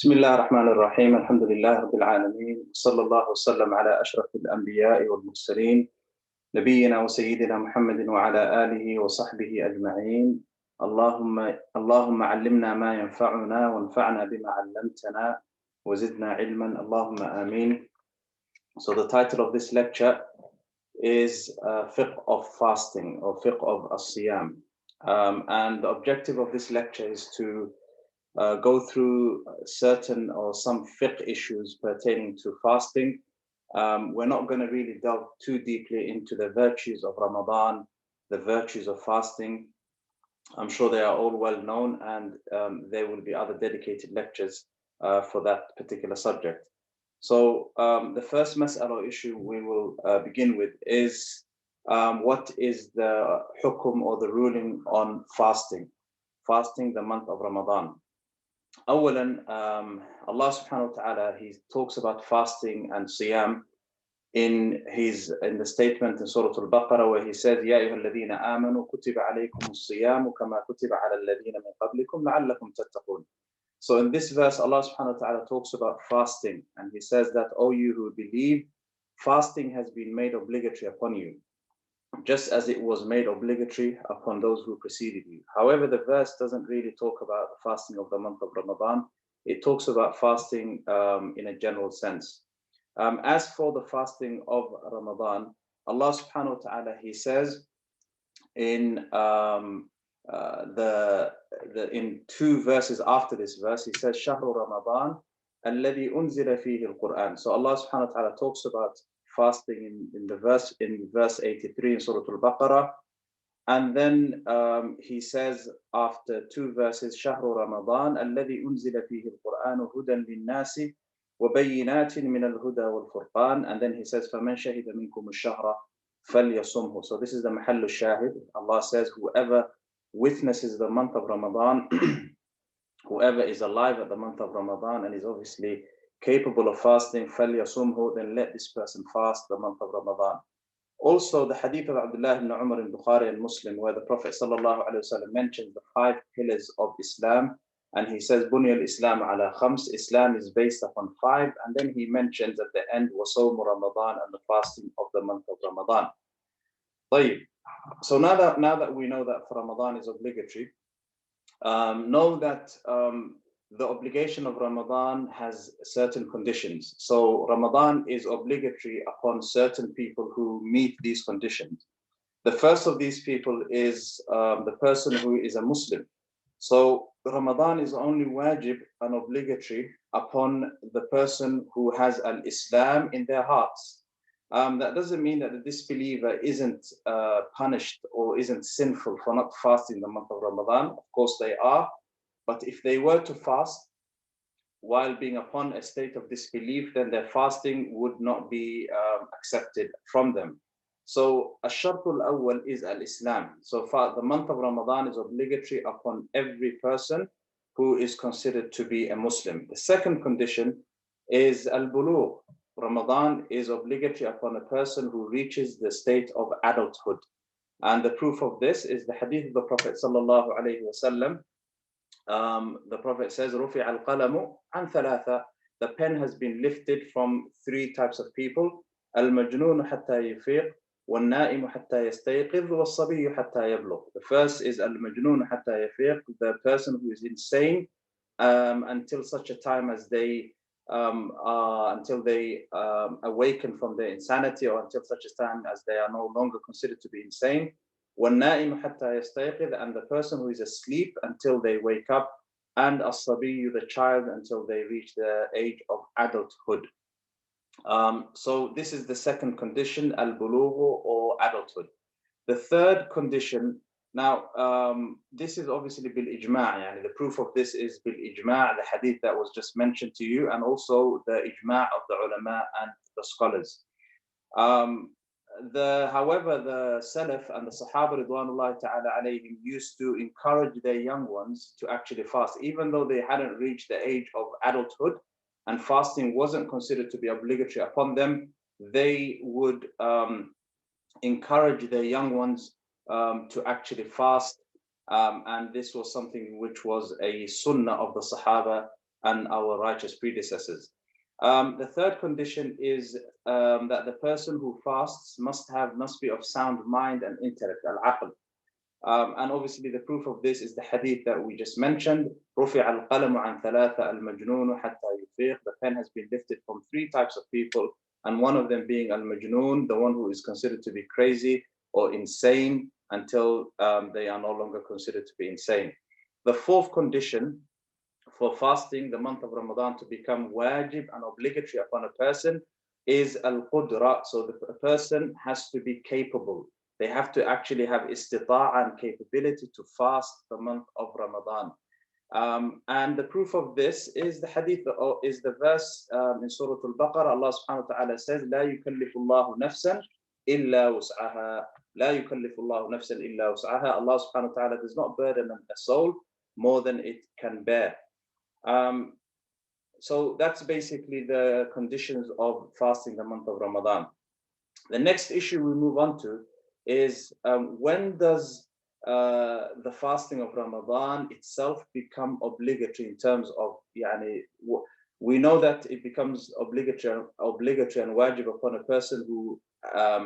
بسم الله الرحمن الرحيم الحمد لله رب العالمين صلى الله وسلم على أشرف الأنبياء والمرسلين نبينا وسيدنا محمد وعلى آله وصحبه أجمعين. اللهم علمنا ما ينفعنا وانفعنا بما علمتنا وزدنا علما اللهم آمين. So the title of this lecture is Fiqh of Fasting or Fiqh of As-Siyam. And the objective of this lecture is to go through certain or some fiqh issues pertaining to fasting. We're not going to really delve too deeply into the virtues of Ramadan, the virtues of fasting. I'm sure they are all well known, and there will be other dedicated lectures for that particular subject. So the first mas'ala issue we will begin with is what is the hukum or the ruling on fasting the month of Ramadan. أولا, Allah subhanahu wa ta'ala, he talks about fasting and siyam in the statement in Surah Al-Baqarah where he says يا أيها الذين آمنوا كتب عليكم الصيام كما كتب على الذين من قبلكم لعلكم تتقون. So in this verse Allah subhanahu wa ta'ala talks about fasting, and he says that, O you who believe, fasting has been made obligatory upon you, just as it was made obligatory upon those who preceded you. However, the verse doesn't really talk about the fasting of the month of Ramadan. It talks about fasting in a general sense. As for the fasting of Ramadan, Allah subhanahu wa ta'ala, he says in in two verses after this verse, he says شهر رمضان الذي أنزل فيه القرآن. So Allah subhanahu wa ta'ala talks about fasting in verse 83 in Surah Al-Baqarah, and then he says after two verses شهر رمضان الذي أنزل فيه القرآن هدى للناس وبينات من الهدى والفرقان, and then he says فمن شهد منكم الشهر فليصمه. So this is the محل الشاهد. Allah says whoever witnesses the month of Ramadan, whoever is alive at the month of Ramadan and is obviously capable of fasting, فَلْيَصُمْهُ, then let this person fast the month of Ramadan. Also, the hadith of Abdullah ibn Umar in Bukhari and Muslim, where the Prophet ﷺ mentions the 5 pillars of Islam, and he says, بُنِيَ الْإِسْلَامُ عَلَى خَمْسٍ, Islam is based upon 5, and then he mentions at the end, وَصَوْمُ Ramadan, and the fasting of the month of Ramadan. So now that we know that Ramadan is obligatory, know that the obligation of Ramadan has certain conditions. So Ramadan is obligatory upon certain people who meet these conditions. The first of these people is the person who is a Muslim. So Ramadan is only wajib and obligatory upon the person who has al-Islam in their hearts. That doesn't mean that the disbeliever isn't punished or isn't sinful for not fasting the month of Ramadan. Of course they are. But if they were to fast while being upon a state of disbelief, then their fasting would not be accepted from them. So ash-shartul awwal is al-Islam. So the month of Ramadan is obligatory upon every person who is considered to be a Muslim. The second condition is al-bulugh. Ramadan is obligatory upon a person who reaches the state of adulthood. And the proof of this is the hadith of the Prophet sallallahu alaihi wasallam. The Prophet says, رُفِعَ الْقَلَمُ عَنْ ثَلَاثَةٍ. The pen has been lifted from 3 types of people: الْمَجْنُونُ حَتَّى يَفِيقُ وَالنَّائِمُ حَتَّى يَسْتَيْقِظُ وَالصَّبِيُّ حَتَّى يَبْلُغُ. The first is الْمَجْنُونُ حَتَّى يَفِيقُ, the person who is insane until such a time as they awaken from their insanity, or until such a time as they are no longer considered to be insane. وَالنَّائِمُ حَتَّى يَسْتَيْقِظ, and the person who is asleep until they wake up. And الصَّبِيُّ, the child, until they reach the age of adulthood. So this is the second condition, al-bulugh or adulthood. The third condition, now this is obviously bil-ijma', the proof of this is bil-ijma', the hadith that was just mentioned to you, and also the ijma' of the ulama and the scholars. However, the Salaf and the Sahaba ridwanullahi ta'ala alayhim used to encourage their young ones to actually fast, even though they hadn't reached the age of adulthood and fasting wasn't considered to be obligatory upon them. They would encourage their young ones to actually fast, and this was something which was a sunnah of the Sahaba and our righteous predecessors. The third condition is that the person who fasts must be of sound mind and intellect, al-aql. And obviously the proof of this is the hadith that we just mentioned. رُفِعَ الْقَلَمُ عَنْ ثَلَاثَ الْمَجْنُونُ حَتَّى يُفِيقُ. The pen has been lifted from three types of people, and one of them being al-majnun, the one who is considered to be crazy or insane, until they are no longer considered to be insane. The fourth condition for fasting the month of Ramadan to become wajib and obligatory upon a person is al-qudra. So the person has to be capable. They have to actually have istita'a and capability to fast the month of Ramadan. And the proof of this is the hadith, is the verse in Surah Al-Baqarah. Allah subhanahu wa ta'ala says, لا يكلف الله نفسا إلا وسعها. لا يكلف الله نفسا إلا وسعها. Allah subhanahu wa ta'ala does not burden a soul more than it can bear. So that's basically the conditions of fasting the month of Ramadan. The next issue we move on to is when does the fasting of Ramadan itself become obligatory in terms of, we know that it becomes obligatory and wajib upon a person who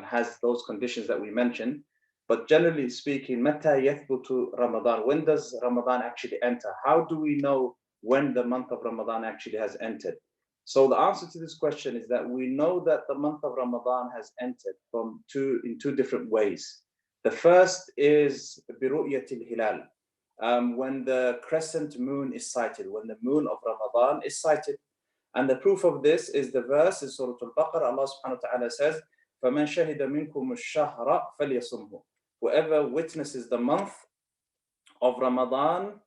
has those conditions that we mentioned. But generally speaking, متى يثبت Ramadan? When does Ramadan actually enter? How do we know when the month of Ramadan actually has entered? So the answer to this question is that we know that the month of Ramadan has entered in two different ways. The first is برؤية الهلال, when the crescent moon is sighted, when the moon of Ramadan is sighted. And the proof of this is the verse in Surah Al-Baqarah. Allah subhanahu wa ta'ala says, فَمَنْ شَهِدَ مِنْكُمُ الشَّهْرَ فَلْيَصُمْهُ. Whoever witnesses the month of Ramadan,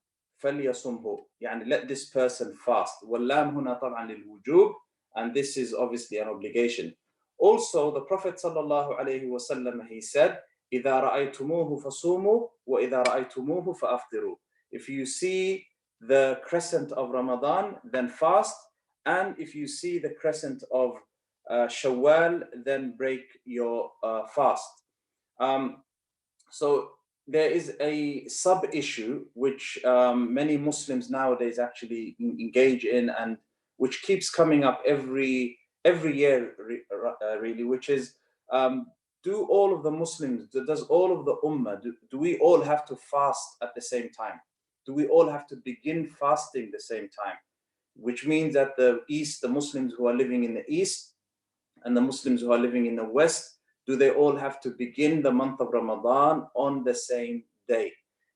فَلْيَصُمْهُ, let this person fast. وَاللَّامْ هُنَا طَبْعًا لِلْوُجُوبِ, and this is obviously an obligation. Also, the Prophet sallallahu alayhi wa sallam, he said, إِذَا رَأَيْتُمُوهُ فَصُومُوا وَإِذَا رَأَيْتُمُوهُ فَأَفْطِرُوا. If you see the crescent of Ramadan, then fast, and if you see the crescent of Shawwal, then break your fast. So there is a sub-issue which many Muslims nowadays actually engage in, and which keeps coming up every year, really, which is, do all of the Muslims, does all of the Ummah, do we all have to fast at the same time? Do we all have to begin fasting the same time? Which means that the Muslims who are living in the East and the Muslims who are living in the West, do they all have to begin the month of Ramadan on the same day?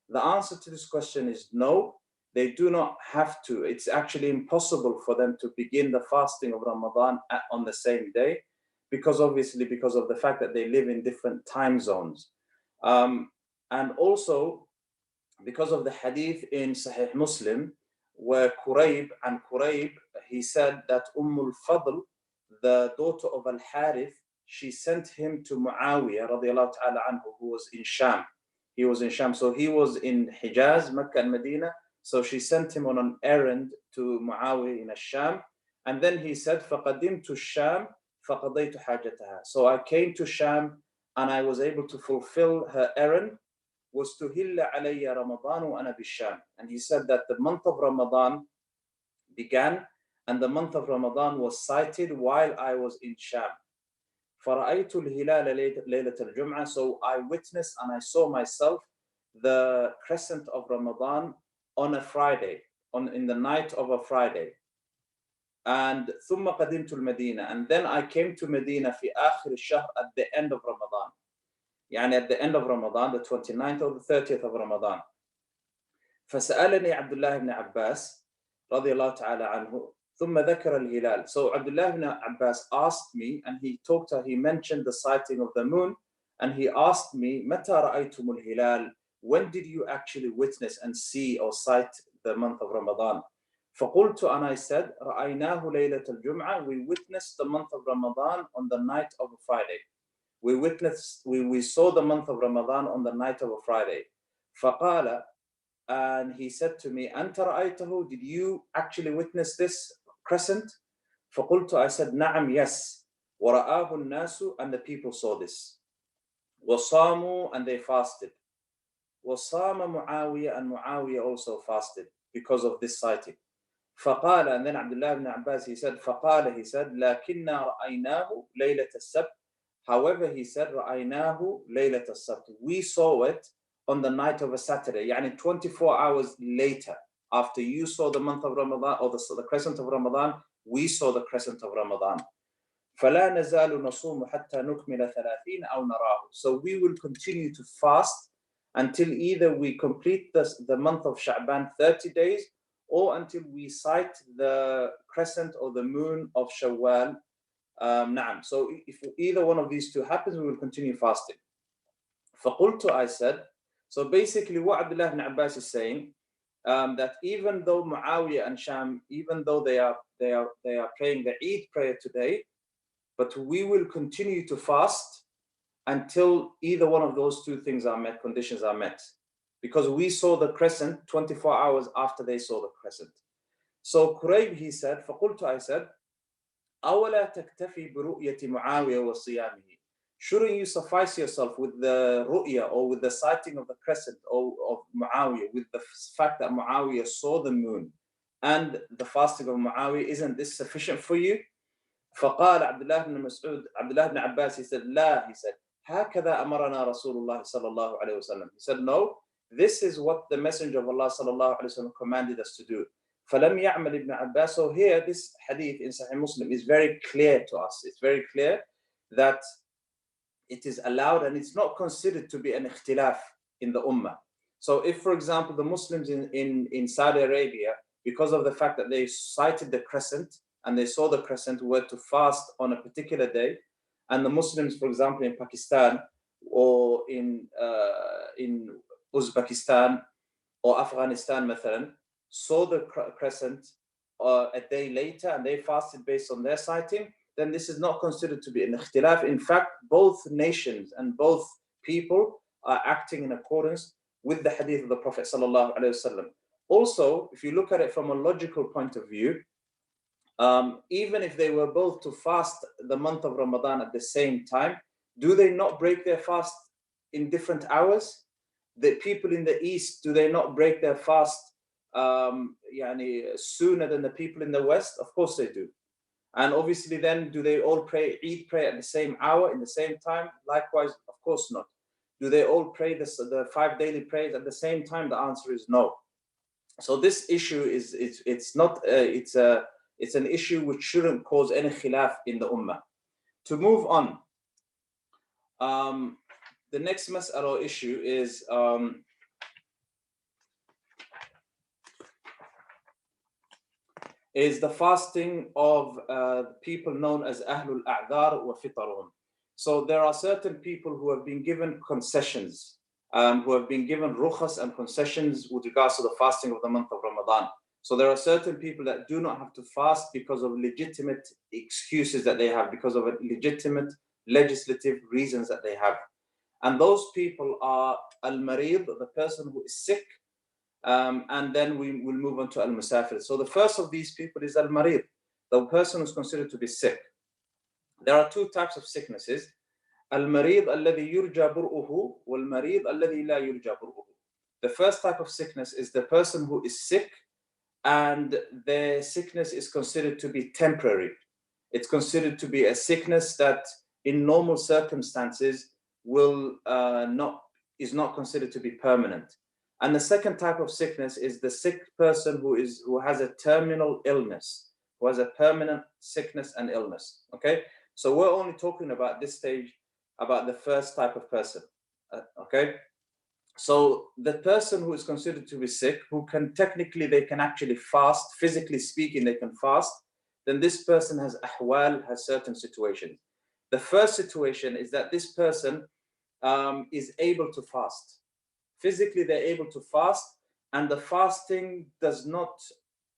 The answer to this question is no, they do not have to. It's actually impossible for them to begin the fasting of Ramadan on the same day, because of the fact that they live in different time zones. And also because of the hadith in Sahih Muslim, where Qurayb, he said that al-Fadl, the daughter of Al-Harith, she sent him to Muawiyah radiallahu ta'ala anhu, who was in Sham. He was in Sham. So he was in Hijaz, Mecca and Medina. So she sent him on an errand to Muawiyah in Sham. And then he said, فَقَدِمْتُ الشَّامِ فَقَضَيْتُ حَاجَتَهَا. So I came to Sham and I was able to fulfill her errand. وَاسْتُهِلَّ عَلَيَّ رَمَضَانُ وَأَنَا بِالشَّامِ. And he said that the month of Ramadan began, and the month of Ramadan was sighted while I was in Sham. فَرَأَيْتُ الْهِلَالَ لَيْلَةَ الْجُمْعَةِ. So I witnessed and I saw myself the crescent of Ramadan on a Friday, in the night of a Friday. And ثُمَّ قَدِمْتُ الْمَدِينَةِ. And then I came to Medina في آخر الشهر, at the end of Ramadan. At the end of Ramadan, the 29th or the 30th of Ramadan. فسألني عبد الله بن عباس رضي الله تعالى عنه ثم ذكر الهلال. So Abdullah ibn Abbas asked me, and he mentioned the sighting of the moon, and he asked me, متى رأيتم الهلال? When did you actually witness and see or sight the month of Ramadan? فقلت, and I said, رأيناه ليلة الجمعة. We witnessed the month of Ramadan on the night of a Friday. We saw the month of Ramadan on the night of a Friday. فقال, and he said to me, أنت رأيته? Did you actually witness this crescent? فقلت, I said, نعم, yes. ورآه الناس, and the people saw this. وصاموا, and they fasted. وصام معاوية, and Muawiyah also fasted because of this sighting. فقال, and then Abdullah ibn Abbas, he said, فقال, he said, لكننا رأيناه ليلة السبت. However, he said, رأيناه ليلة السبت. We saw it on the night of a Saturday, يعني 24 hours later. After you saw the month of Ramadan, or the crescent of Ramadan, we saw the crescent of Ramadan. فلا نزال نصوم حتى نكمل 30 أو نراه. So we will continue to fast until either we complete the month of Sha'ban 30 days, or until we sight the crescent or the moon of Shawwal. نعم. So if either one of these two happens, we will continue fasting. فقلت, I said, so basically what Abdullah ibn Abbas is saying, that even though Muawiyah and Sham, even though they are praying the Eid prayer today, but we will continue to fast until either one of those two things are met, conditions are met. Because we saw the crescent 24 hours after they saw the crescent. So Qurayb, he said, فقلت, I said, أولا تكتفي برؤية معاوية وصيامه. Shouldn't you suffice yourself with the ru'ya, or with the sighting of the crescent of Muawiyah, with the fact that Muawiyah saw the moon and the fasting of Muawiyah? Isn't this sufficient for you? فقال عبد الله بن مسعود, Abdullah ibn Abbas, he said, لا, he said, هكذا أمرنا رسول الله صلى الله عليه وسلم. He said, no, this is what the Messenger of Allah صلى الله عليه وسلم commanded us to do. فلم يعمل ابن Abbas. So here, this hadith in Sahih Muslim is very clear to us. It's very clear that it is allowed, and it's not considered to be an ikhtilaf in the ummah. So if, for example, the Muslims in Saudi Arabia, because of the fact that they sighted the crescent and they saw the crescent, were to fast on a particular day, and the Muslims, for example, in Pakistan or in Uzbekistan or Afghanistan, مثلا, saw the crescent a day later and they fasted based on their sighting, then this is not considered to be an ikhtilaf. In fact, both nations and both people are acting in accordance with the hadith of the Prophet sallallahu alaihi wasallam. Also, if you look at it from a logical point of view, even if they were both to fast the month of Ramadan at the same time, do they not break their fast in different hours? The people in the East, do they not break their fast sooner than the people in the West? Of course they do. And obviously then, do they all pray Eid prayer at the same hour, in the same time? Likewise, of course not. Do they all pray the 5 daily prayers at the same time? The answer is no. So this issue is it's an issue which shouldn't cause any khilaf in the ummah. To move on, the next mas'ala issue is the fasting of people known as Ahlul A'dhar wa Fitaruhum. So there are certain people who have been given concessions, who have been given rukhas and concessions with regards to the fasting of the month of Ramadan. So there are certain people that do not have to fast because of legitimate excuses that they have, because of legitimate legislative reasons that they have. And those people are al-marid, the person who is sick, and then we will move on to al-musafir. So the first of these people is al-marid, the person who is considered to be sick. There are two types of sicknesses: al-marid alladhi yurja bur'uhu, wal-marid alladhi la yurja bur'uhu. The first type of sickness is the person who is sick and their sickness is considered to be temporary. It's considered to be a sickness that in normal circumstances is not considered to be permanent. And the second type of sickness is the sick person who has a terminal illness, who has a permanent sickness and illness. Okay, so we're only talking about this stage about the first type of person. Okay, so the person who is considered to be sick, who they can actually fast, physically speaking, they can fast, then this person has ahwal, has certain situations. The first situation is that this person is able to fast. Physically, they're able to fast, and the fasting does not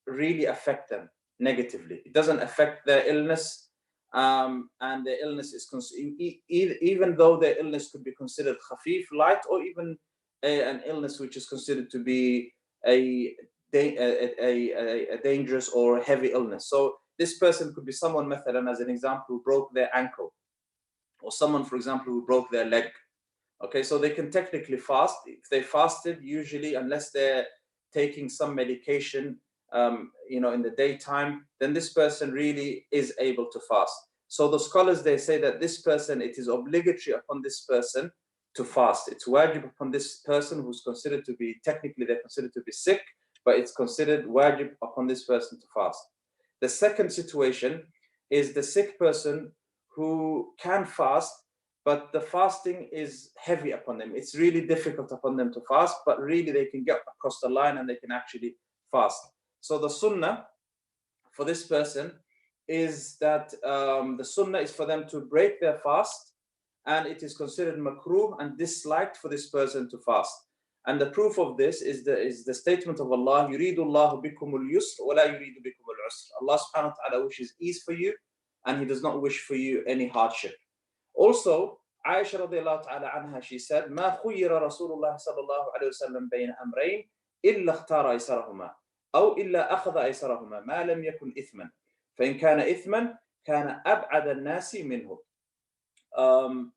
really affect them negatively. It doesn't affect their illness, and their illness is even though their illness could be considered khafif, light, or even an illness which is considered to be a dangerous or heavy illness. So this person could be someone, mathalan, as an example, who broke their ankle, or someone, for example, who broke their leg. Okay, so they can technically fast. If they fasted, usually, unless they're taking some medication in the daytime, then this person really is able to fast. So the scholars, they say that this person, it is obligatory upon this person to fast. It's wajib upon this person who's considered to be, technically they're considered to be sick, but it's considered wajib upon this person to fast. The second situation is the sick person who can fast, but the fasting is heavy upon them. It's really difficult upon them to fast, but really they can get across the line and they can actually fast. So the sunnah for this person is that the sunnah is for them to break their fast, and it is considered makruh and disliked for this person to fast. And the proof of this is the statement of Allah, يُرِيدُ اللَّهُ بِكُمُ الْيُسْرَ وَلَا يُرِيدُ بِكُمُ الْعُسْرَ. Allah subhanahu wa ta'ala wishes ease for you, and He does not wish for you any hardship. Also, Aisha radiallahu ta'ala anha, she said, مَا خُيِّرَ رَسُولُ اللَّهِ صَلَّى اللَّهُ عَلَيْهِ وسلم بَيْنَ أَمْرَيْنِ إِلَّا اخْتَارَ أَيْسَرَهُمَا أو إلا أخذ أيسرهما ما لم يكن إثما فإن كان إثما كان أبعد الناس منه.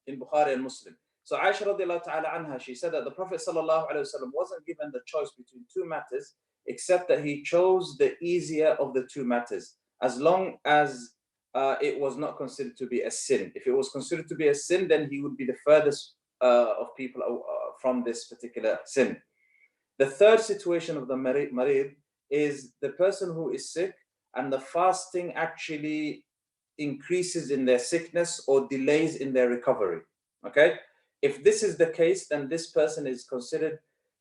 In Bukhari and Muslim. So Aisha radiallahu ta'ala anha, she said that the Prophet sallallahu alaihi wasallam wasn't given the choice between two matters, except that he chose the easier of the two matters, as long as it was not considered to be a sin. If it was considered to be a sin, then he would be the furthest of people from this particular sin. The third situation of the marid is the person who is sick and the fasting actually increases in their sickness or delays in their recovery. Okay, if this is the case, then this person is considered,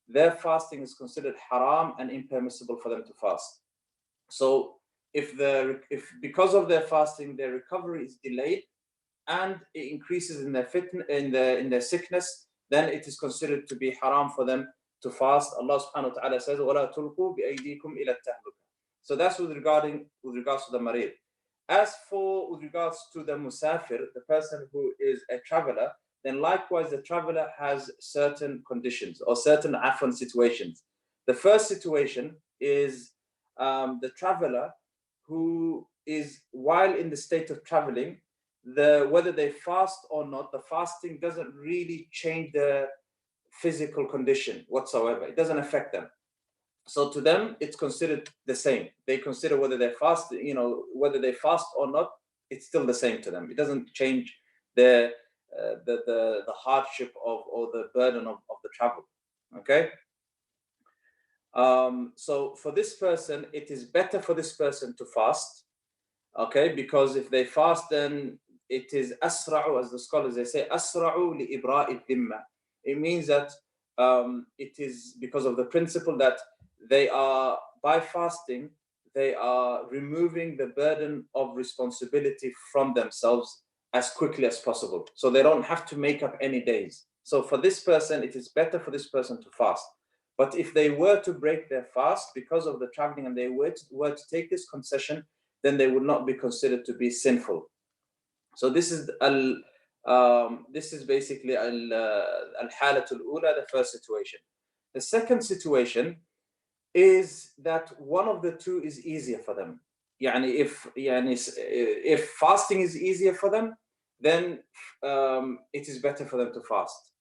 their fasting is considered haram and impermissible for them to fast. So if because of their fasting their recovery is delayed and it increases in their sickness, then it is considered to be haram for them to fast. Allah subhanahu wa ta'ala says, وَلَا تُلْقُوا بِأَيْدِيكُمْ إِلَى التَّهْلُكَةِ. So that's with regards to the marid. As for with regards to the musafir, the person who is a traveler, then likewise the traveler has certain conditions or certain affan situations. The first situation is the traveler who is, while in the state of traveling, whether they fast or not, the fasting doesn't really change the physical condition whatsoever. It doesn't affect them. So to them, it's considered the same. They consider whether they fast, whether they fast or not, it's still the same to them. It doesn't change the hardship or the burden of the travel. Okay. So for this person, it is better for this person to fast. Okay, because if they fast, then it is asra'u, as the scholars they say, asra'u li ibra'i dhimma. It means that it is because of the principle that they are, by fasting, they are removing the burden of responsibility from themselves as quickly as possible. So they don't have to make up any days. So for this person, it is better for this person to fast. But if they were to break their fast because of the traveling and they were to take this concession, then they would not be considered to be sinful. So this is basically al-halatul ula, the first situation. The second situation is that one of the two is easier for them. If fasting is easier for them, then it is better for them to fast.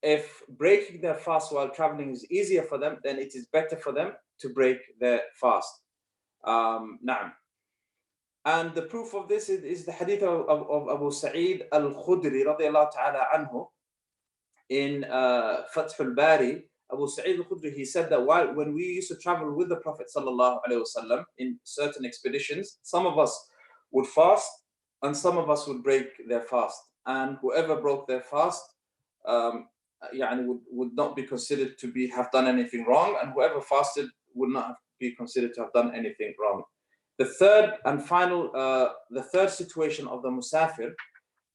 If breaking their fast while traveling is easier for them, then it is better for them to break their fast. Na'am. And the proof of this is the hadith of Abu Sa'id al-Khudri radiyallahu ta'ala anhu in Fath al-Bari. Abu Sa'id al-Khudri, he said that when we used to travel with the Prophet sallallahu alaihi wasallam in certain expeditions, some of us would fast and some of us would break their fast. And whoever broke their fast would not be considered to have done anything wrong, and whoever fasted would not be considered to have done anything wrong. The third and final, the third situation of the musafir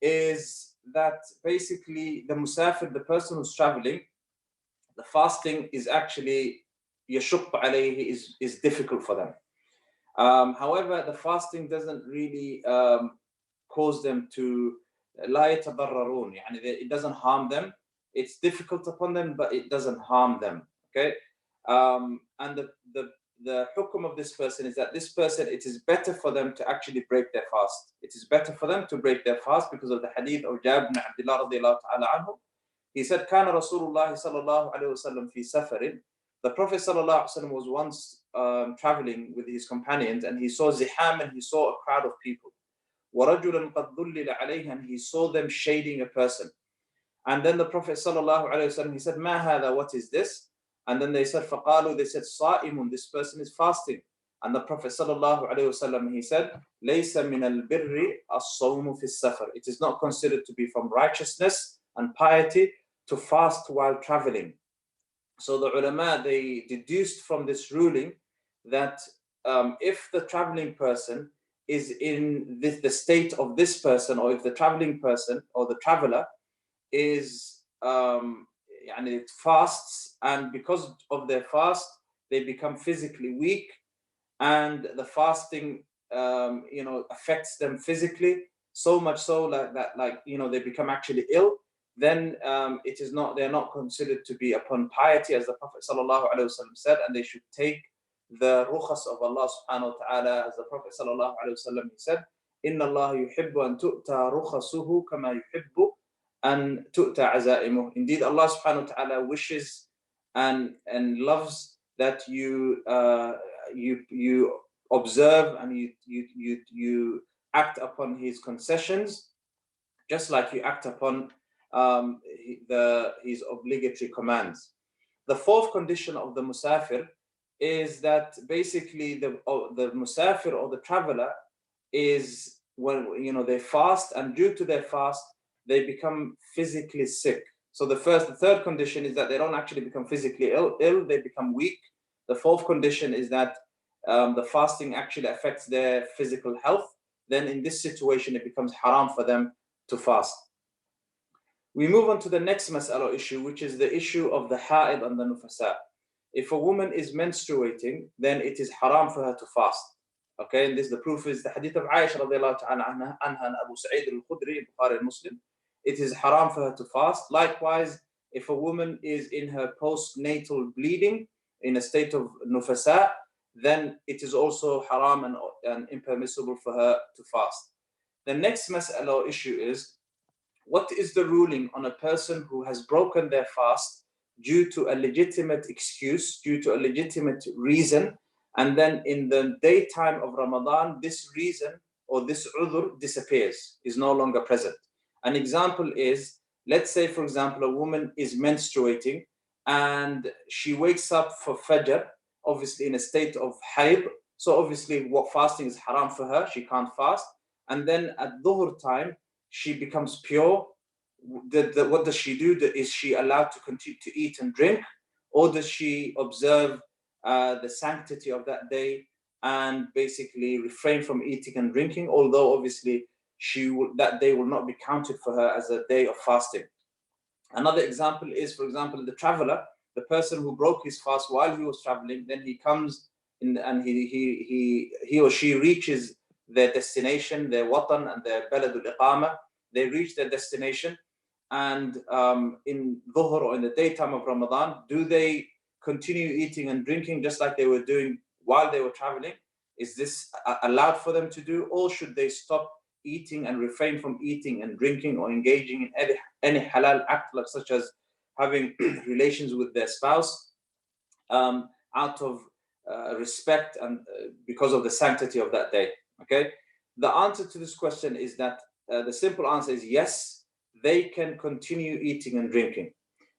is that basically the musafir, the person who's traveling, the fasting is actually yashuk alayhi, is difficult for them. However, the fasting doesn't really cause them to la yatadarrarun, it doesn't harm them. It's difficult upon them, but it doesn't harm them. Okay, and the hukum of this person is that this person, it is better for them to actually break their fast. It is better for them to break their fast because of the hadith of Jabir ibn Abdullah radiyallahu ta'ala anhu. He said, "Kana Rasulullah sallallahu alaihi wasallam fi safarin." The Prophet sallallahu alaihi wasallam was once traveling with his companions, and he saw ziham, and he saw a crowd of people. وَرَجُلًا قَدْ ظُلِّلَ عَلَيْهِ, and he saw them shading a person. And then the Prophet ﷺ, he said, مَا هَذَا, what is this? And then they said, فَقَالُوا, they said, صَائِمٌ, this person is fasting. And the Prophet ﷺ, he said, لَيْسَ مِنَ الْبِرِّ الصَّوْمُ فِي السَّفَرِ, it is not considered to be from righteousness and piety to fast while traveling. So the ulama, they deduced from this ruling that if the traveling person is in the state of this person, or if the traveling person or the traveler is it fasts, and because of their fast they become physically weak, and the fasting affects them physically, so much so that they become actually ill, then they're not considered to be upon piety, as the Prophet ﷺ said, and they should take the rukhas of Allah subhanahu wa ta'ala, as the Prophet ﷺ, he said, إِنَّ اللَّهَ يُحِبُّ أَن تُؤْتَى رُخَصُهُ كَمَا يُحِبُّ أن تؤتى عزائمه. Indeed, Allah subhanahu wa ta'ala wishes and loves that you observe and you act upon his concessions, just like you act upon his obligatory commands. The fourth condition of the musafir is that basically the musafir or the traveler is when they fast, and due to their fast they become physically sick. So the third condition is that they don't actually become physically ill, they become weak. The fourth condition is that the fasting actually affects their physical health. Then in this situation it becomes haram for them to fast. We move on to the next mas'ala issue, which is the issue of the ha'id and the nufasa. If a woman is menstruating, then it is haram for her to fast. Okay, and the proof is the hadith of Aisha radiallahu ta'ala anha and Abu Sa'id al-Khudri, Bukhari and Muslim. It is haram for her to fast. Likewise, if a woman is in her postnatal bleeding, in a state of nufasa, then it is also haram and impermissible for her to fast. The next mas'ala or issue is, what is the ruling on a person who has broken their fast due to a legitimate excuse, due to a legitimate reason, and then in the daytime of Ramadan, this reason or this udhr disappears, is no longer present? An example is, let's say, for example, a woman is menstruating and she wakes up for Fajr, obviously in a state of hayd. So obviously what fasting is haram for her, she can't fast. And then at dhuhr time, she becomes pure. What does she do? Is she allowed to continue to eat and drink? Or does she observe the sanctity of that day and basically refrain from eating and drinking, although obviously that day will not be counted for her as a day of fasting? Another example is, for example, the traveler, the person who broke his fast while he was traveling, then he comes in and he or she reaches their destination, their watan and their baladul iqama. They reach their destination, and in dhuhr or in the daytime of Ramadan, do they continue eating and drinking just like they were doing while they were traveling? Is this allowed for them to do, or should they stop eating and refrain from eating and drinking or engaging in any halal act, such as having relations with their spouse, out of respect and because of the sanctity of that day? Okay, the answer to this question is that the simple answer is yes, they can continue eating and drinking.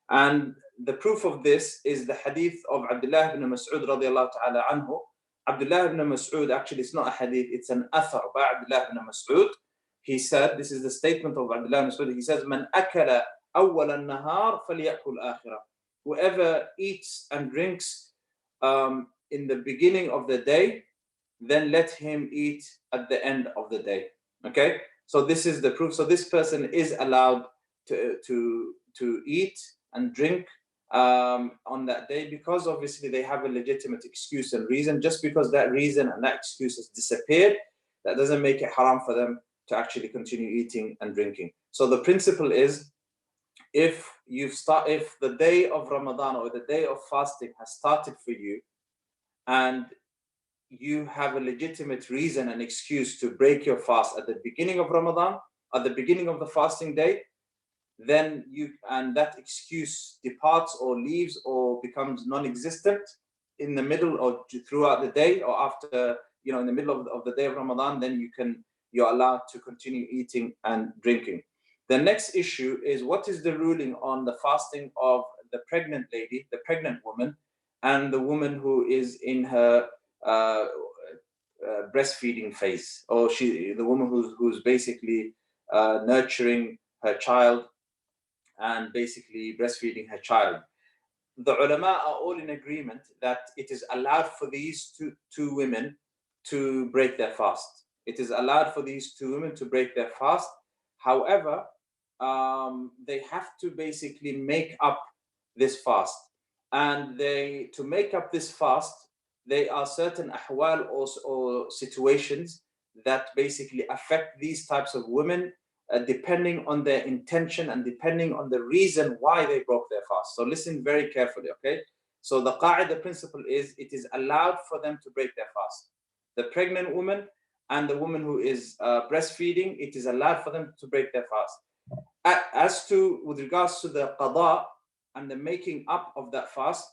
And the proof of this is the hadith of Abdullah ibn Mas'ud radiallahu ta'ala anhu. Abdullah ibn Mas'ud, actually it's not a hadith, it's an athar by Abdullah ibn Mas'ud. He said, this is the statement of Abdullah ibn Mas'ud, he says, Man akala awwal an-nahar falyakul akhirah. Whoever eats and drinks in the beginning of the day, then let him eat at the end of the day. Okay, so this is the proof. So this person is allowed to eat and drink on that day, because obviously they have a legitimate excuse and reason. Just because that reason and that excuse has disappeared, that doesn't make it haram for them to actually continue eating and drinking. So the principle is, if the day of Ramadan or the day of fasting has started for you, and you have a legitimate reason and excuse to break your fast at the beginning of Ramadan, at the beginning of the fasting day, then that excuse departs or leaves or becomes non-existent, in the middle or throughout the day, or after, in the middle of the day of Ramadan, then you're allowed to continue eating and drinking. The next issue is, what is the ruling on the fasting of the pregnant lady, the pregnant woman, and the woman who is in her breastfeeding phase, or the woman who's basically nurturing her child and basically breastfeeding her child? The ulama are all in agreement that it is allowed for these two women to break their fast. It is allowed for these two women to break their fast. However, they have to basically make up this fast. And to make up this fast, there are certain ahwal or situations that basically affect these types of women, depending on their intention and depending on the reason why they broke their fast. So listen very carefully, okay? So the qaida principle is, it is allowed for them to break their fast. The pregnant woman and the woman who is breastfeeding, it is allowed for them to break their fast. As to, with regards to the qada and the making up of that fast,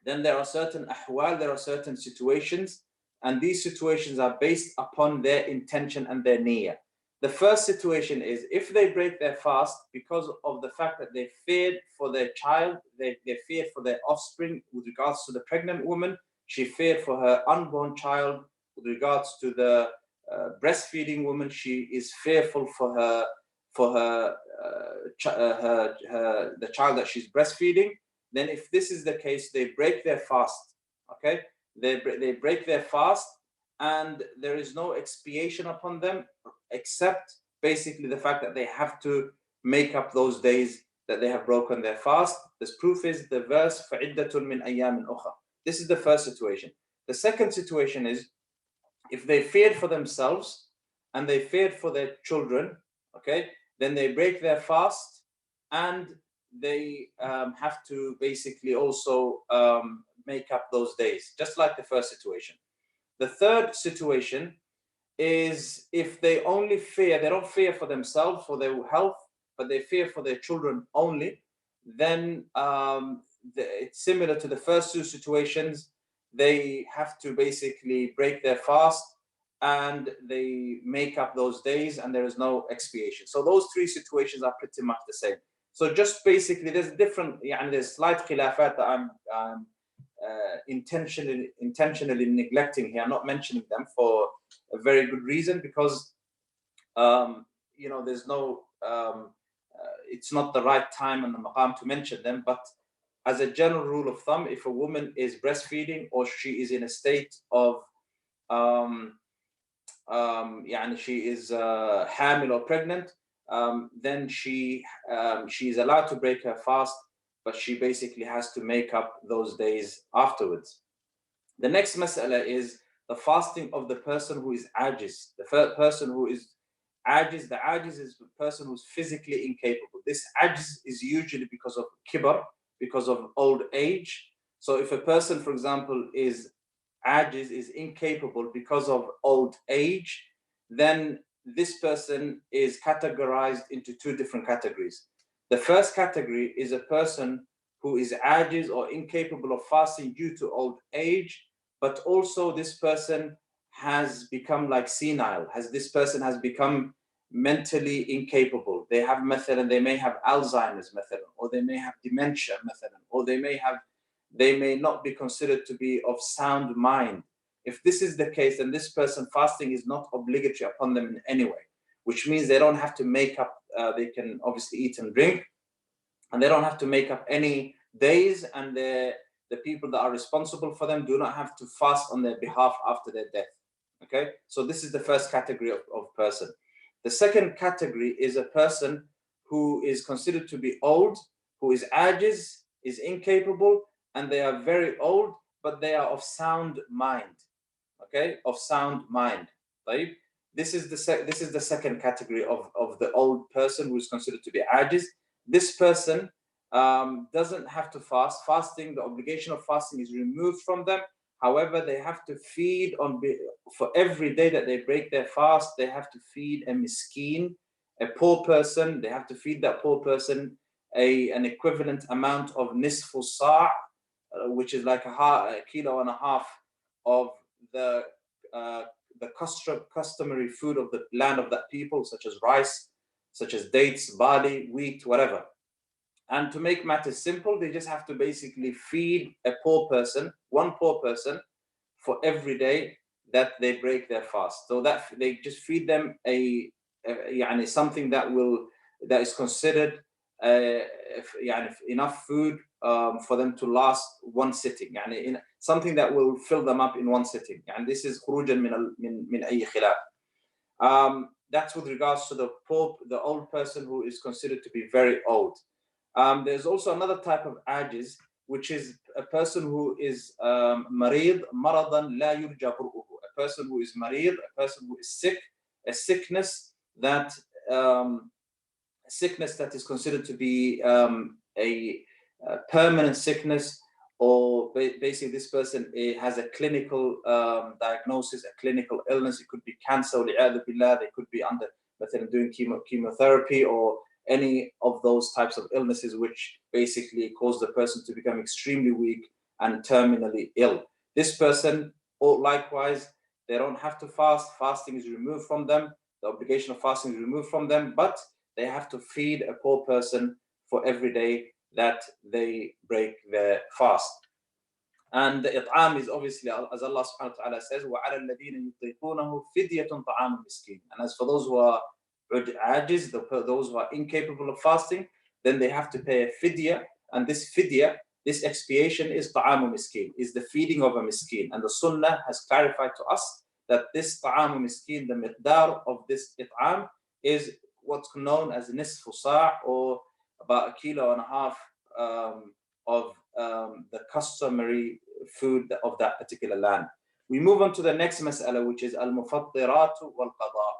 then there are certain ahwal, there are certain situations, and these situations are based upon their intention and their niyyah. The first situation is, if they break their fast because of the fact that they feared for their child, they feared for their offspring. With regards to the pregnant woman, she feared for her unborn child. With regards to the breastfeeding woman, she is fearful for the child that she's breastfeeding. Then if this is the case, they break their fast, okay? They break their fast, and there is no expiation upon them, except basically the fact that they have to make up those days that they have broken their fast. This proof is the verse, فَعِدَّةٌ مِّنْ أَيَّامٍ أُخَرَ. This is the first situation. The second situation is, if they feared for themselves and they feared for their children, okay, then they break their fast, and they have to basically also make up those days, just like the first situation. The third situation is, if they only fear, they don't fear for themselves, for their health, but they fear for their children only, then it's similar to the first two situations. They have to basically break their fast, and they make up those days, and there is no expiation. So those three situations are pretty much the same. So just basically, there's slight khilafat that I'm intentionally neglecting here, not mentioning them for a very good reason, because there's no it's not the right time and the maqam to mention them. But as a general rule of thumb, if a woman is breastfeeding, or she is in a state of she is hamil or pregnant, then she is allowed to break her fast, but she basically has to make up those days afterwards. The next mas'ala is the fasting of the person who is ajiz. The person who is ajiz, the ajiz is the person who's physically incapable. This ajiz is usually because of kibar, because of old age. So if a person, for example, is ajiz, is incapable because of old age, then this person is categorized into two different categories. The first category is a person who is ajiz or incapable of fasting due to old age, but also this person has become like senile. This person has become mentally incapable. They may have Alzheimer's, or they may have dementia, or they may not be considered to be of sound mind. If this is the case, then this person, fasting is not obligatory upon them in any way, which means they don't have to make up, they can obviously eat and drink, and they don't have to make up any days, and the people that are responsible for them do not have to fast on their behalf after their death. Okay, so this is the first category of person. The second category is a person who is considered to be old, who is ajiz, is incapable, and they are very old, but they are of sound mind. Okay, of sound mind. Right? This is the second category of the old person who is considered to be ajiz. This person doesn't have to fast. Fasting, the obligation of fasting is removed from them. However, they have to feed for every day that they break their fast, they have to feed a miskeen, a poor person. They have to feed that poor person an equivalent amount of nisfu sa', which is like a kilo and a half of the customary food of the land of that people, such as rice, such as dates, barley, wheat, whatever. And to make matters simple, they just have to basically feed a poor person, one poor person, for every day that they break their fast. So that they just feed them something that is considered enough food for them to last one sitting. Something that will fill them up in one sitting. And this is خروجا من أي خلاف. That's with regards to the poor, the old person who is considered to be very old. There's also another type of ajiz, which is a person who is marid, maradan la yurja bur'uhu. A person who is marid, a person who is sick, a sickness that is considered to be a permanent sickness, or basically this person has a clinical diagnosis, a clinical illness. It could be cancer, they could be under, doing chemotherapy, or any of those types of illnesses which basically cause the person to become extremely weak and terminally ill. This person, or likewise, they don't have to fast. Fasting is removed from them. The obligation of fasting is removed from them, but they have to feed a poor person for every day that they break their fast. And the it'am is obviously, as Allah subhanahu wa ta'ala says, وَعَلَى الَّذِينَ يُطِيقُونَهُ فِدْيَةٌ طَعَامُ مِسْكِينٍ. And as for those who are ajiz, those who are incapable of fasting, then they have to pay a fidya. And this fidya, this expiation, is ta'amu miskin, is the feeding of a miskin. And the sunnah has clarified to us that this ta'amu miskin, the miqdar of this it'am, is what's known as nisfu sa', or about 1.5 kilos of the customary food of that particular land. We move on to the next mas'ala, which is al-mufattiratu wal-qada.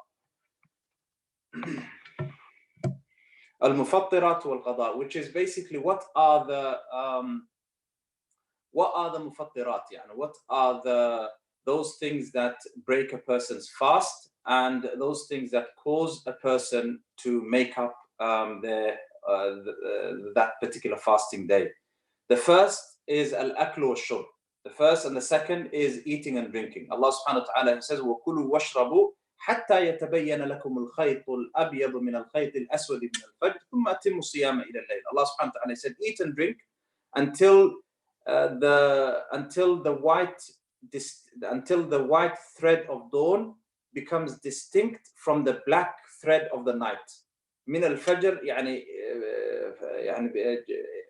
Al-mufattirat wal-qada, which is basically what are the mufattirat, what are those things that break a person's fast, and those things that cause a person to make up that particular fasting day. The first is al-aklu wal-shurb. The first and the second is eating and drinking. Allah subhanahu wa ta'ala says, وَكُلُوا وَاشْرَبُوا حتى يتبين لكم الخيط الأبيض من الخيط الأسود من الفجر ثم أتموا الصيام إلى الليل. Allah subhanahu wa ta'ala said, eat and drink until the white thread of dawn becomes distinct from the black thread of the night. من الفجر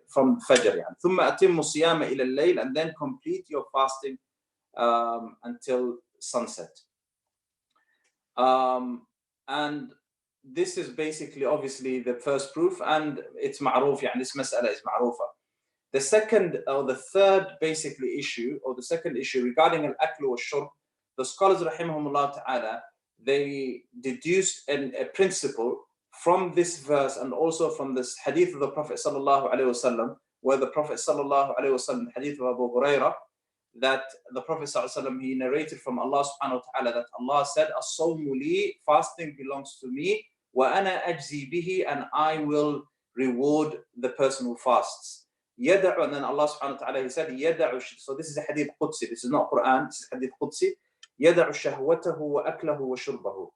from Fajr. ثم أتموا الصيام إلى الليل, and then complete your fasting until sunset. And this is basically, obviously, the first proof, and it's ma'roof, this mas'ala is ma'roofa. The second or the third basically issue, or the second issue regarding al-aklu wal-shurb, the scholars rahimahumullah ta'ala, they deduced a principle from this verse and also from this hadith of the Prophet sallallahu alaihi wasallam, where the Prophet sallallahu alaihi wasallam, hadith of Abu Hurairah, that the Prophet ﷺ, he narrated from Allah subhanahu wa ta'ala that Allah said, as-sawmu li, fasting belongs to me, wa ana ajzi bihi, and I will reward the person who fasts. Yada'u, and then Allah subhanahu wa ta'ala, he said, yada'u, so this is a hadith Qudsi, this is not Quran, this is hadith Qudsi, yada'u shahwatahu wa aklahu wa shurbahu.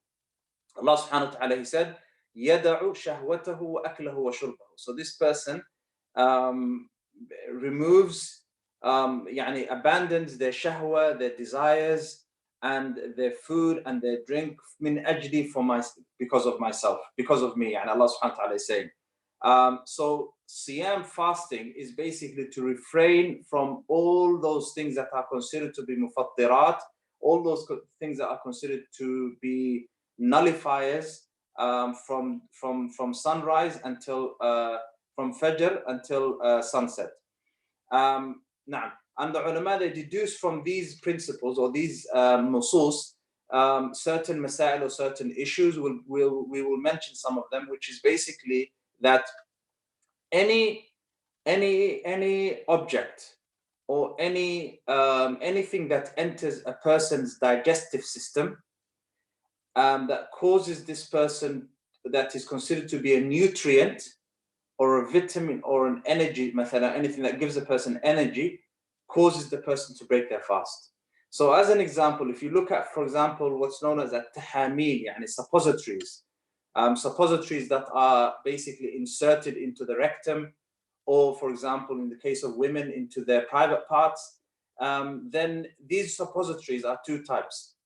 Allah subhanahu wa ta'ala, he said, yada'u shahwatahu wa aklahu wa shurbahu. So this person removes, abandons their shahwa, their desires, and their food and their drink, min ajli, because of myself, because of me. And Allah subhanahu wa ta'ala is saying. So siyam, fasting, is basically to refrain from all those things that are considered to be mufattirat, all those things that are considered to be nullifiers, from sunrise until from Fajr until sunset. And the ulama, they deduce from these principles or these nusus certain masail or certain issues. We will mention some of them, which is basically that any object or anything that enters a person's digestive system that causes this person, that is considered to be a nutrient or a vitamin or an energy, anything that gives a person energy, causes the person to break their fast. So as an example, if you look at, for example, what's known as at-tahamil, yani suppositories, suppositories that are basically inserted into the rectum, or for example, in the case of women, into their private parts, then these suppositories are two types.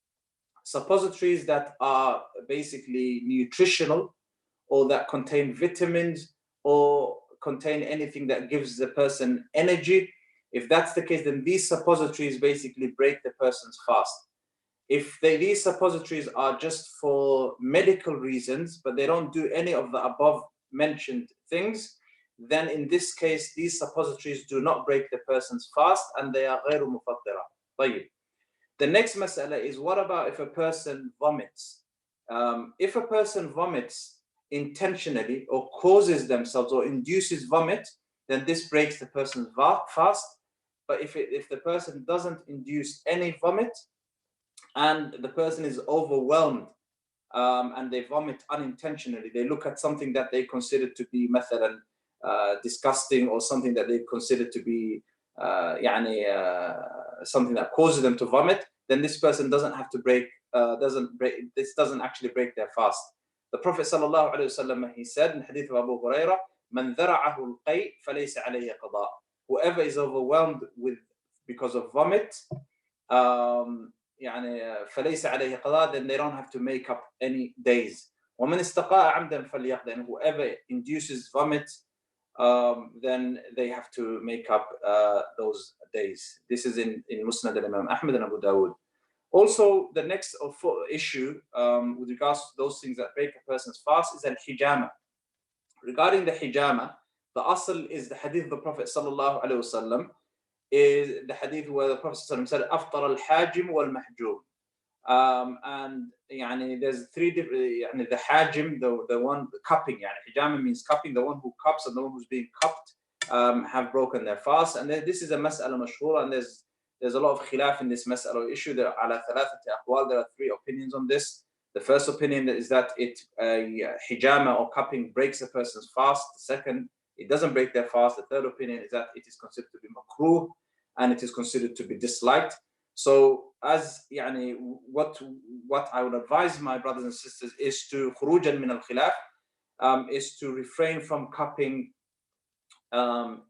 Suppositories that are basically nutritional, or that contain vitamins, or contain anything that gives the person energy. If that's the case, then these suppositories basically break the person's fast. If these suppositories are just for medical reasons, but they don't do any of the above mentioned things, then in this case, these suppositories do not break the person's fast, and they are غير مفطرة. The next mas'ala is, what about if a person vomits? If a person vomits intentionally, or causes themselves or induces vomit, then this breaks the person's fast. But if the person doesn't induce any vomit, and the person is overwhelmed, and they vomit unintentionally, they look at something that they consider to be mathalan disgusting, or something that they consider to be something that causes them to vomit, then this person doesn't have to this doesn't actually break their fast. The Prophet sallallahu alaihi wasallam, he said in hadith of Abu Hurairah, "Man dhara'ahu al-qay falaysa alayhi qada." Whoever is overwhelmed because of vomit, فليس عليه قضاء, then they don't have to make up any days. ومن استقاء عمدا فليقضي. And whoever induces vomit, then they have to make up those days. This is in Musnad al-Imam Ahmad and Abu Dawud. Also, the next issue with regards to those things that break a person's fast is al-hijama. Regarding the hijama, the asl is the hadith of the Prophet sallallahu alaihi wasallam, is the hadith where the Prophet ﷺ said, "Aftar al-hajim wal-mahjum." And there's three different, the hajim, the one cupping, hijama means cupping, the one who cups and the one who's being cupped have broken their fast. And this is a mas'ala mashhura, and there's a lot of khilaf in this mas'ala issue. There are ala thalathati aqwal, there are three opinions on this. The first opinion is that hijama or cupping breaks a person's fast. The second, it doesn't break their fast. The third opinion is that it is considered to be makruh, and it is considered to be disliked. So as what I would advise my brothers and sisters is to khurujan min al-khilaf, is to refrain from cupping while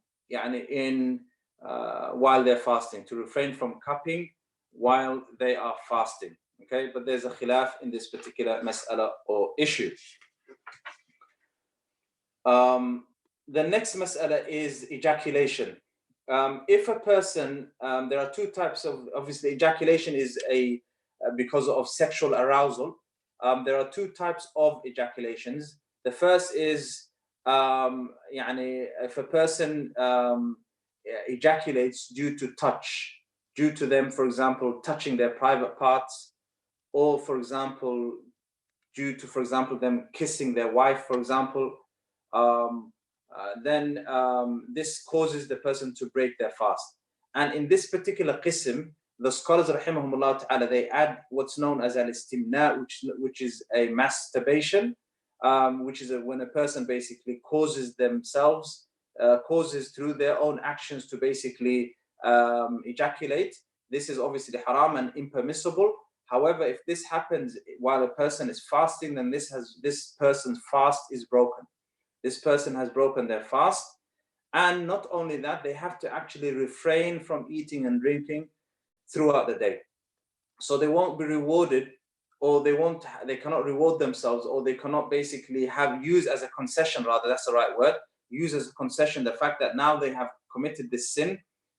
they're fasting, to refrain from cupping while they are fasting. Okay, but there's a khilaf in this particular mas'ala or issue. The next mas'ala is ejaculation. If a person, there are two types of, obviously ejaculation is because of sexual arousal. There are two types of ejaculations. The first is if a person ejaculates due to touch, due to them, for example, touching their private parts, or for example, due to, for example, them kissing their wife, for example, then this causes the person to break their fast. And in this particular qism, the scholars rahimahumullah ta'ala, they add what's known as al-istimna, which is a masturbation, which is when a person basically causes through their own actions to basically ejaculate. This is obviously haram and impermissible. However, if this happens while a person is fasting, then this person's fast is broken. This person has broken their fast. And not only that, they have to actually refrain from eating and drinking throughout the day. So they won't be rewarded, or they cannot reward themselves, or they cannot basically use as a concession, rather, that's the right word, use as a concession the fact that now they have committed this sin,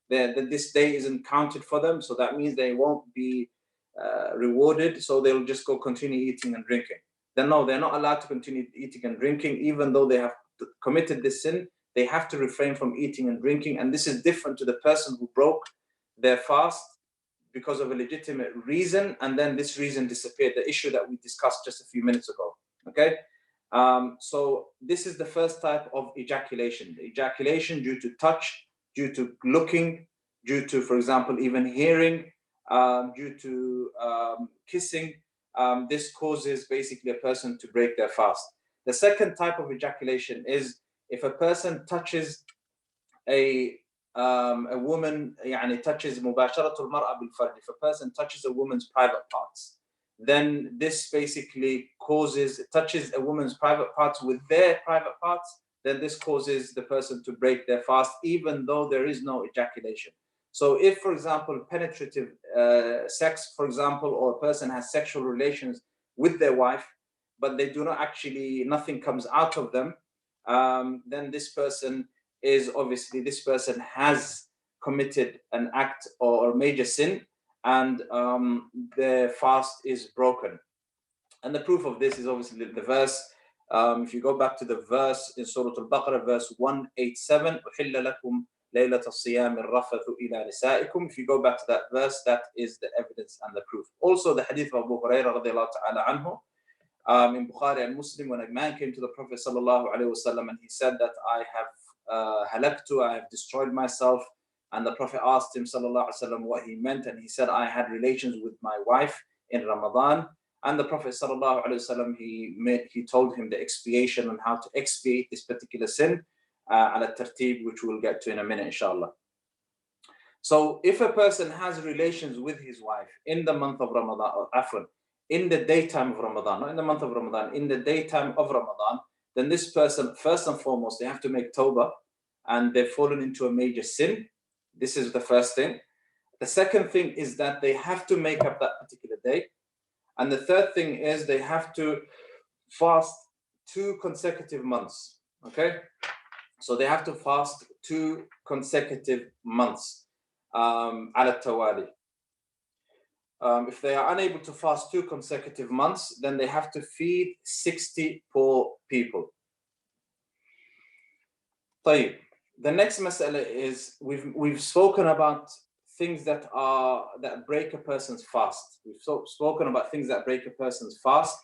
that this day isn't counted for them. So that means they won't be rewarded, so they'll just go continue eating and drinking. Then no, they're not allowed to continue eating and drinking, even though they have committed this sin. They have to refrain from eating and drinking, and this is different to the person who broke their fast because of a legitimate reason, and then this reason disappeared, the issue that we discussed just a few minutes ago. Okay, so this is the first type of ejaculation. The ejaculation due to touch, due to looking, due to, for example, even hearing, due to kissing. This causes basically a person to break their fast. The second type of ejaculation is if a person touches a a woman يعني touches مباشرة المرأة بالفرج, if a person touches a woman's private parts, then this basically touches a woman's private parts with their private parts, then this causes the person to break their fast, even though there is no ejaculation. So if, for example, penetrative sex, for example, or a person has sexual relations with their wife, but they do not actually, nothing comes out of them, then this person has committed an act or a major sin, and their fast is broken. And the proof of this is obviously the verse. If you go back to the verse in Surah Al-Baqarah, verse 187, أُحِلَّ لَكُمْ لَيْلَةَ الصِّيَامِ الرَّفَثُ إِلَى نِسَائِكُمْ. If you go back to that verse, that is the evidence and the proof. Also the hadith of Abu Hurairah radiallahu ta'ala anhu, in Bukhari and Muslim, when a man came to the Prophet sallallahu alaihi wasallam and he said that I have halaktu, I have destroyed myself, and the Prophet asked him sallallahu alaihi wasallam what he meant, and he said, I had relations with my wife in Ramadan. And the Prophet sallallahu alaihi wasallam, he told him the expiation and how to expiate this particular sin, ala tartib, which we'll get to in a minute inshallah. So if a person has relations with his wife in the month of Ramadan, or afwan, in the daytime of Ramadan, not in the month of Ramadan, in the daytime of Ramadan, then this person, first and foremost, they have to make tawbah, and they've fallen into a major sin. This is the first thing. The second thing is that they have to make up that particular day. And the third thing is they have to fast 2 consecutive months. Okay? So they have to fast 2 consecutive months. Ala tawali. If they are unable to fast 2 consecutive months, then they have to feed 60 poor people. طيب. The next mas'ala is we've spoken about things that break a person's fast. We've spoken about things that break a person's fast.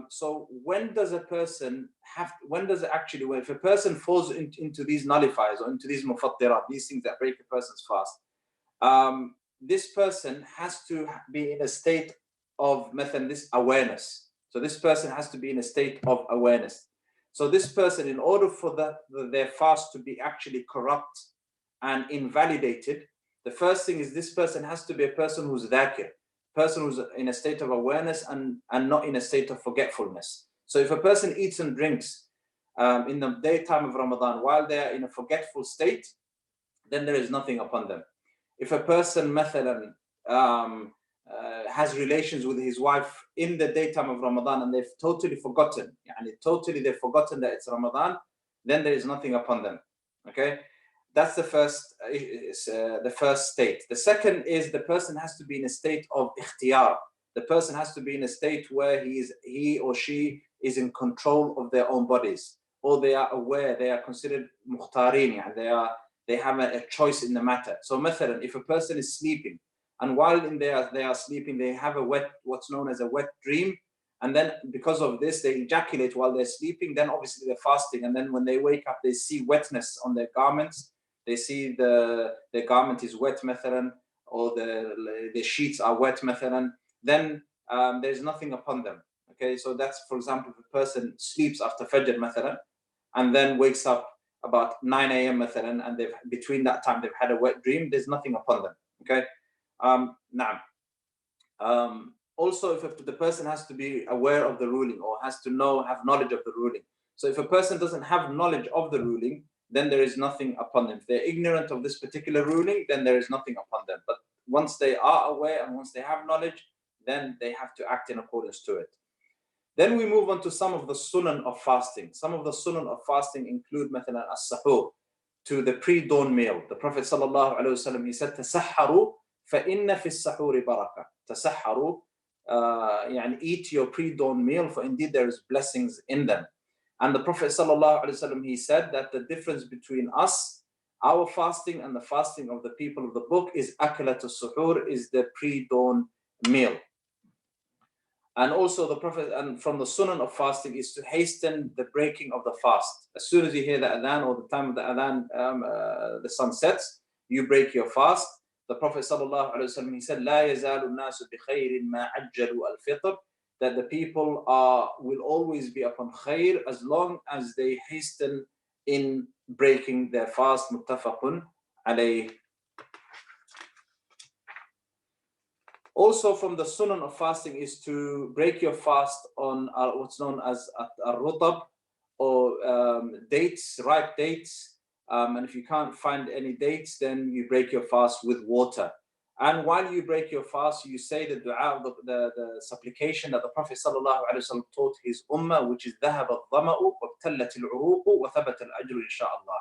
So when does a person if a person falls into these nullifiers or into these mufattirat, these things that break a person's fast, this person has to be in a state of this awareness. So this person has to be in a state of awareness. So this person, in order for their fast to be actually corrupt and invalidated, the first thing is this person has to be a person who's dhakir, person who's in a state of awareness and not in a state of forgetfulness. So if a person eats and drinks in the daytime of Ramadan while they are in a forgetful state, then there is nothing upon them. If a person has relations with his wife in the daytime of Ramadan and they've totally forgotten, they've forgotten that it's Ramadan, then there is nothing upon them. Okay, that's the first state. The second is the person has to be in a state of ikhtiyar. The person has to be in a state where he or she is in control of their own bodies, or they are aware, they are considered mukhtarin, they have a choice in the matter. So mathalan, if a person is sleeping, and while they are sleeping, they have what's known as a wet dream, and then because of this, they ejaculate while they're sleeping, then obviously they're fasting, and then when they wake up, they see wetness on their garments, they see their garment is wet, mathalan, or the sheets are wet, mathalan, then there's nothing upon them. Okay, so that's, for example, if a person sleeps after Fajr, mathalan, and then wakes up about 9 a.m. mathalan, and between that time they've had a wet dream, there's nothing upon them. Okay. Also, if the person has to be aware of the ruling or has to have knowledge of the ruling. So if a person doesn't have knowledge of the ruling, then there is nothing upon them. If they're ignorant of this particular ruling, then there is nothing upon them. But once they are aware and once they have knowledge, then they have to act in accordance to it. Then we move on to some of the sunan of fasting. Some of the sunan of fasting include mathalan as-sahur, to the pre-dawn meal. The Prophet sallallahu alaihi wasallam, he said, "Tasahharu فَإِنَّ فِي السَّحُورِ بَرَكَةً." Tasahharu, eat your pre-dawn meal, for indeed there is blessings in them. And the Prophet sallallahu alaihi wasallam, he said that the difference between us, our fasting, and the fasting of the people of the book is akalat as-suhur, is the pre-dawn meal. And also the Prophet, and from the sunan of fasting, is to hasten the breaking of the fast. As soon as you hear the adhan, or the time of the adhan, the sun sets, you break your fast. The Prophet sallallahu alaihi wasallam, he said, "La yazalu an-nasu bi khairin ma ajjalu al-fitr," that the people will always be upon khair as long as they hasten in breaking their fast. Muttafaqun alayhi. Also from the sunan of fasting is to break your fast on what's known as al-rutab, or dates, ripe dates. And if you can't find any dates, then you break your fast with water. And while you break your fast, you say the dua, the supplication that the Prophet ﷺ taught his ummah, which is ذهب الظمأ وابتلت العروق وثبت الأجر إن شاء الله.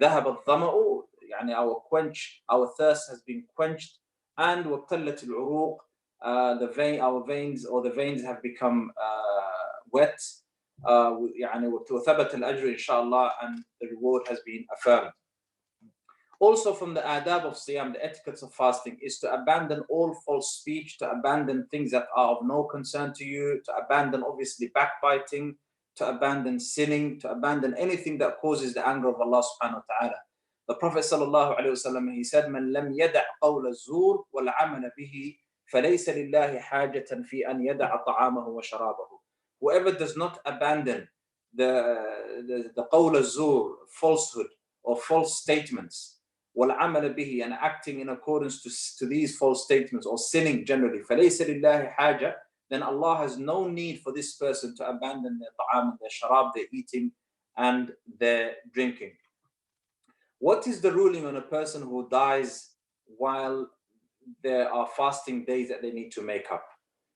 ذهب الظمأ, يعني our thirst has been quenched, and وابتلت العروق, our veins or the veins have become wet. يعني وثبت الأجر إن شاء الله, and the reward has been affirmed. Also from the adab of siyam, the etiquettes of fasting, is to abandon all false speech, to abandon things that are of no concern to you, to abandon obviously backbiting, to abandon sinning, to abandon anything that causes the anger of Allah subhanahu wa ta'ala. The Prophet sallallahu alayhi wa sallam, he said, "Man lam yada' qawla az-zur wal 'amala bihi, falaysa lillahi hajatan fi an yada'a ta'amahu wa sharabahu." Whoever does not abandon the qawl az-zur, falsehood or false statements, وَالْعَمَلَ بِهِ, and acting in accordance to these false statements, or sinning generally, فَلَيْسَ لِلَّهِ حَاجَةٌ, then Allah has no need for this person to abandon their ta'am, their sharab, their eating and their drinking. What is the ruling on a person who dies while there are fasting days that they need to make up?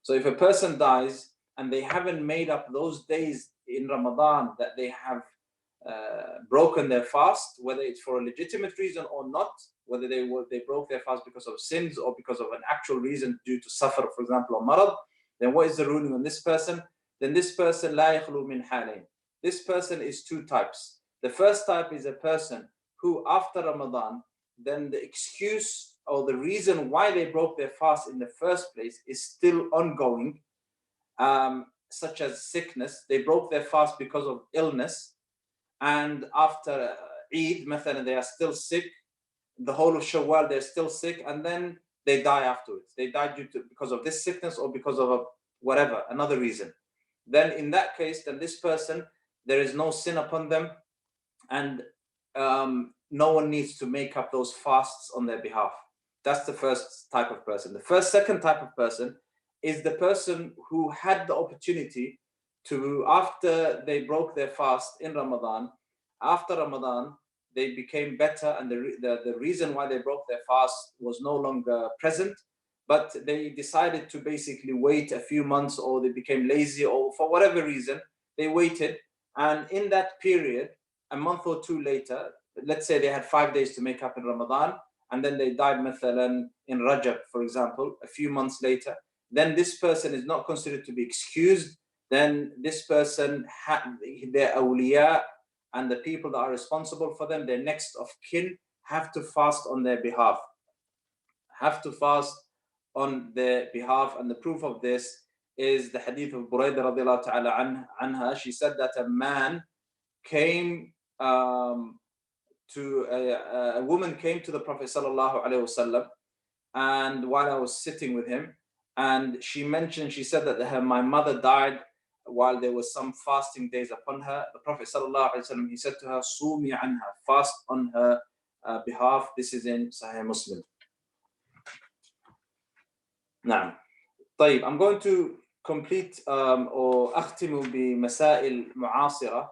So if a person dies and they haven't made up those days in Ramadan that they have broken their fast, whether it's for a legitimate reason or not, whether they broke their fast because of sins or because of an actual reason due to suffer, for example, or marad, then what is the ruling on this person? Then this person, la yakhlu min halayn. This person is two types. The first type is a person who after Ramadan, then the excuse or the reason why they broke their fast in the first place is still ongoing, such as sickness. They broke their fast because of illness, and after Eid, they are still sick. The whole of Shawwal, they're still sick, and then they die afterwards. They die because of this sickness or because of whatever, another reason. Then in that case, then this person, there is no sin upon them, and no one needs to make up those fasts on their behalf. That's the first type of person. The second type of person is the person who had the opportunity to, after they broke their fast in Ramadan, after Ramadan, they became better, and the reason why they broke their fast was no longer present, but they decided to basically wait a few months, or they became lazy, or for whatever reason, they waited. And in that period, a month or two later, let's say they had 5 days to make up in Ramadan, and then they died mathalan in Rajab, for example, a few months later, then this person is not considered to be excused. Then this person, their awliya and the people that are responsible for them, their next of kin, have to fast on their behalf. Have to fast on their behalf. And the proof of this is the hadith of Buraidah radiallahu ta'ala anha. She said that a man came a woman came to the Prophet sallallahu alaihi wasallam, and while I was sitting with him, and she said that my mother died while there was some fasting days upon her. The Prophet sallallahu alaihi wasallam, he said to her, "Sumi anha," fast on her behalf. This is in Sahih Muslim. Now, طيب, I'm going to complete or أختم بمسائل معاصرة.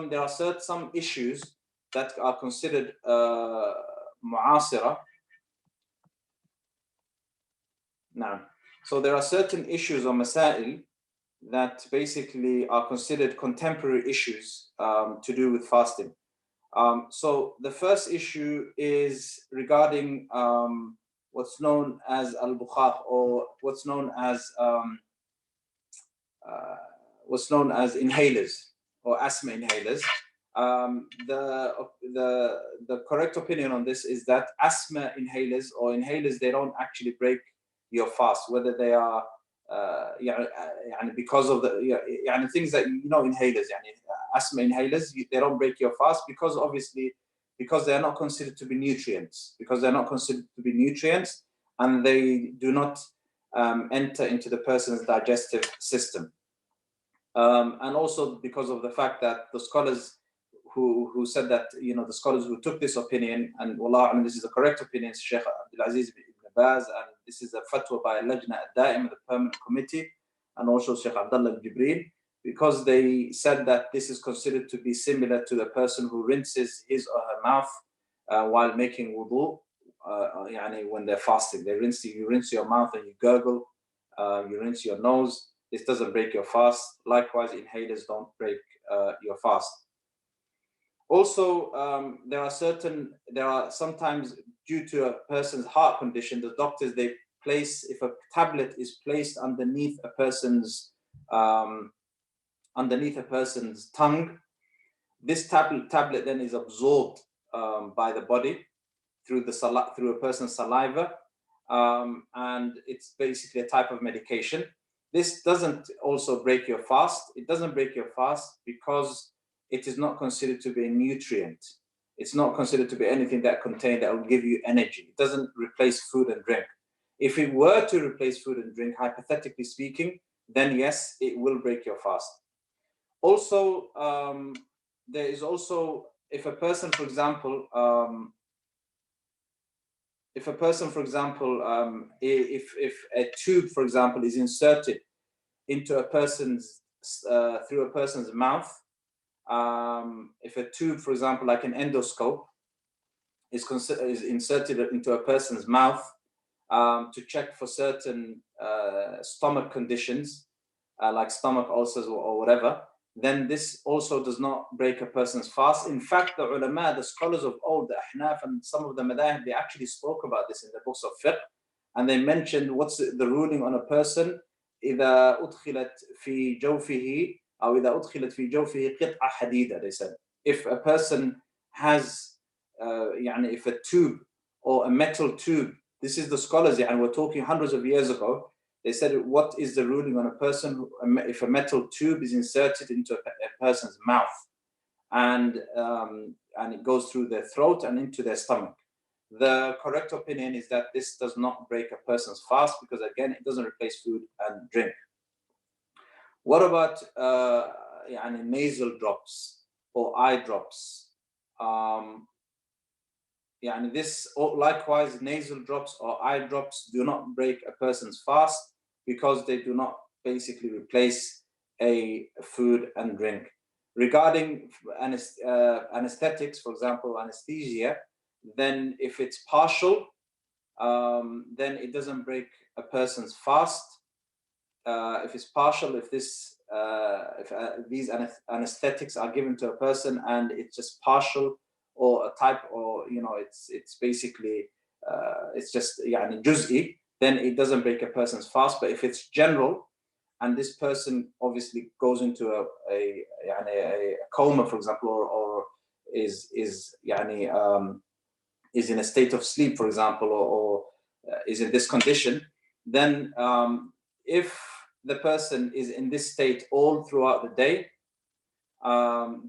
There are some issues that are considered معاصرة. Now, so there are certain issues or masail that basically are considered contemporary issues to do with fasting. So the first issue is regarding what's known as al-bukhar, or what's known as inhalers or asthma inhalers. The correct opinion on this is that asthma inhalers or inhalers, they don't actually break your fast, whether they are because of the things that inhalers, asthma inhalers, they don't break your fast because they are not considered to be nutrients, and they do not enter into the person's digestive system, and also because of the fact that the scholars who said that, you know, the scholars who took this opinion, and wallah, I mean, this is the correct opinion, Sheikh Abdul Aziz ibn Baz, and this is a fatwa by Lajna al-Da'im, the permanent committee, and also Sheikh Abdullah al-Jibreel, because they said that this is considered to be similar to the person who rinses his or her mouth while making wudu, when they're fasting. You rinse your mouth and you gurgle, you rinse your nose. This doesn't break your fast. Likewise, inhalers don't break your fast. Also, there are sometimes, due to a person's heart condition, the doctors, they place, if a tablet is placed underneath a person's tongue, this tablet then is absorbed by the body through a person's saliva, and it's basically a type of medication. This doesn't also break your fast. It doesn't break your fast because it is not considered to be a nutrient. It's not considered to be anything that will give you energy. It doesn't replace food and drink. If it were to replace food and drink, hypothetically speaking, then yes, it will break your fast. Also, there is also, if a person, for example, if a tube, for example, is inserted into a person's through a person's mouth, if a tube, for example, like an endoscope, is inserted into a person's mouth to check for certain stomach conditions, like stomach ulcers or whatever, then this also does not break a person's fast. In fact, the ulama, the scholars of old, the Ahnaf and some of the Madahib, they actually spoke about this in the books of Fiqh, and they mentioned what's the ruling on a person إذا أدخلت في جوفه أو إذا أدخلت في جوفه قطعة حديدة. They said, if a person has if a tube or a metal tube, this is the scholars, and we're talking hundreds of years ago, they said, what is the ruling on a person if a metal tube is inserted into a person's mouth and it goes through their throat and into their stomach? The correct opinion is that this does not break a person's fast because, again, it doesn't replace food and drink. What about nasal drops or eye drops? This likewise, nasal drops or eye drops do not break a person's fast because they do not basically replace a food and drink. Regarding anesthetics, for example, anesthesia, then if it's partial, then it doesn't break a person's fast. If it's partial, if these anesthetics are given to a person and it's just partial, or a type, or it's basically it's just juz'i, then it doesn't break a person's fast. But if it's general and this person obviously goes into a coma, for example, or is in a state of sleep, for example, or is in this condition, then if the person is in this state all throughout the day,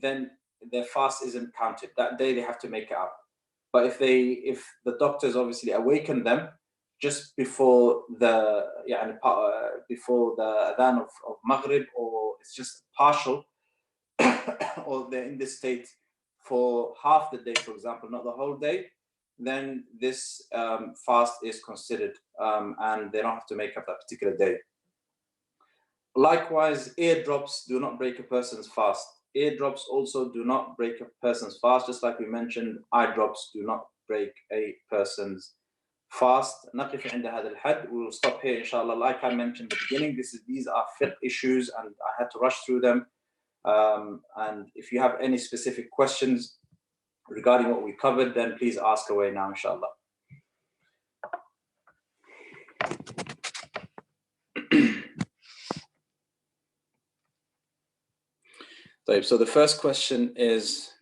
then their fast isn't counted. That day they have to make it up. But if the doctors obviously awaken them just before the adhan of Maghrib, or it's just partial, or they're in this state for half the day, for example, not the whole day, then this fast is considered, and they don't have to make up that particular day. Likewise, eardrops do not break a person's fast. Eardrops also do not break a person's fast, just like we mentioned, eye drops do not break a person's fast. نقف عند هذا الحد. We will stop here, inshallah. Like I mentioned at the beginning, these are fiqh issues, and I had to rush through them. And if you have any specific questions regarding what we covered, then please ask away now, inshallah. So the first question is,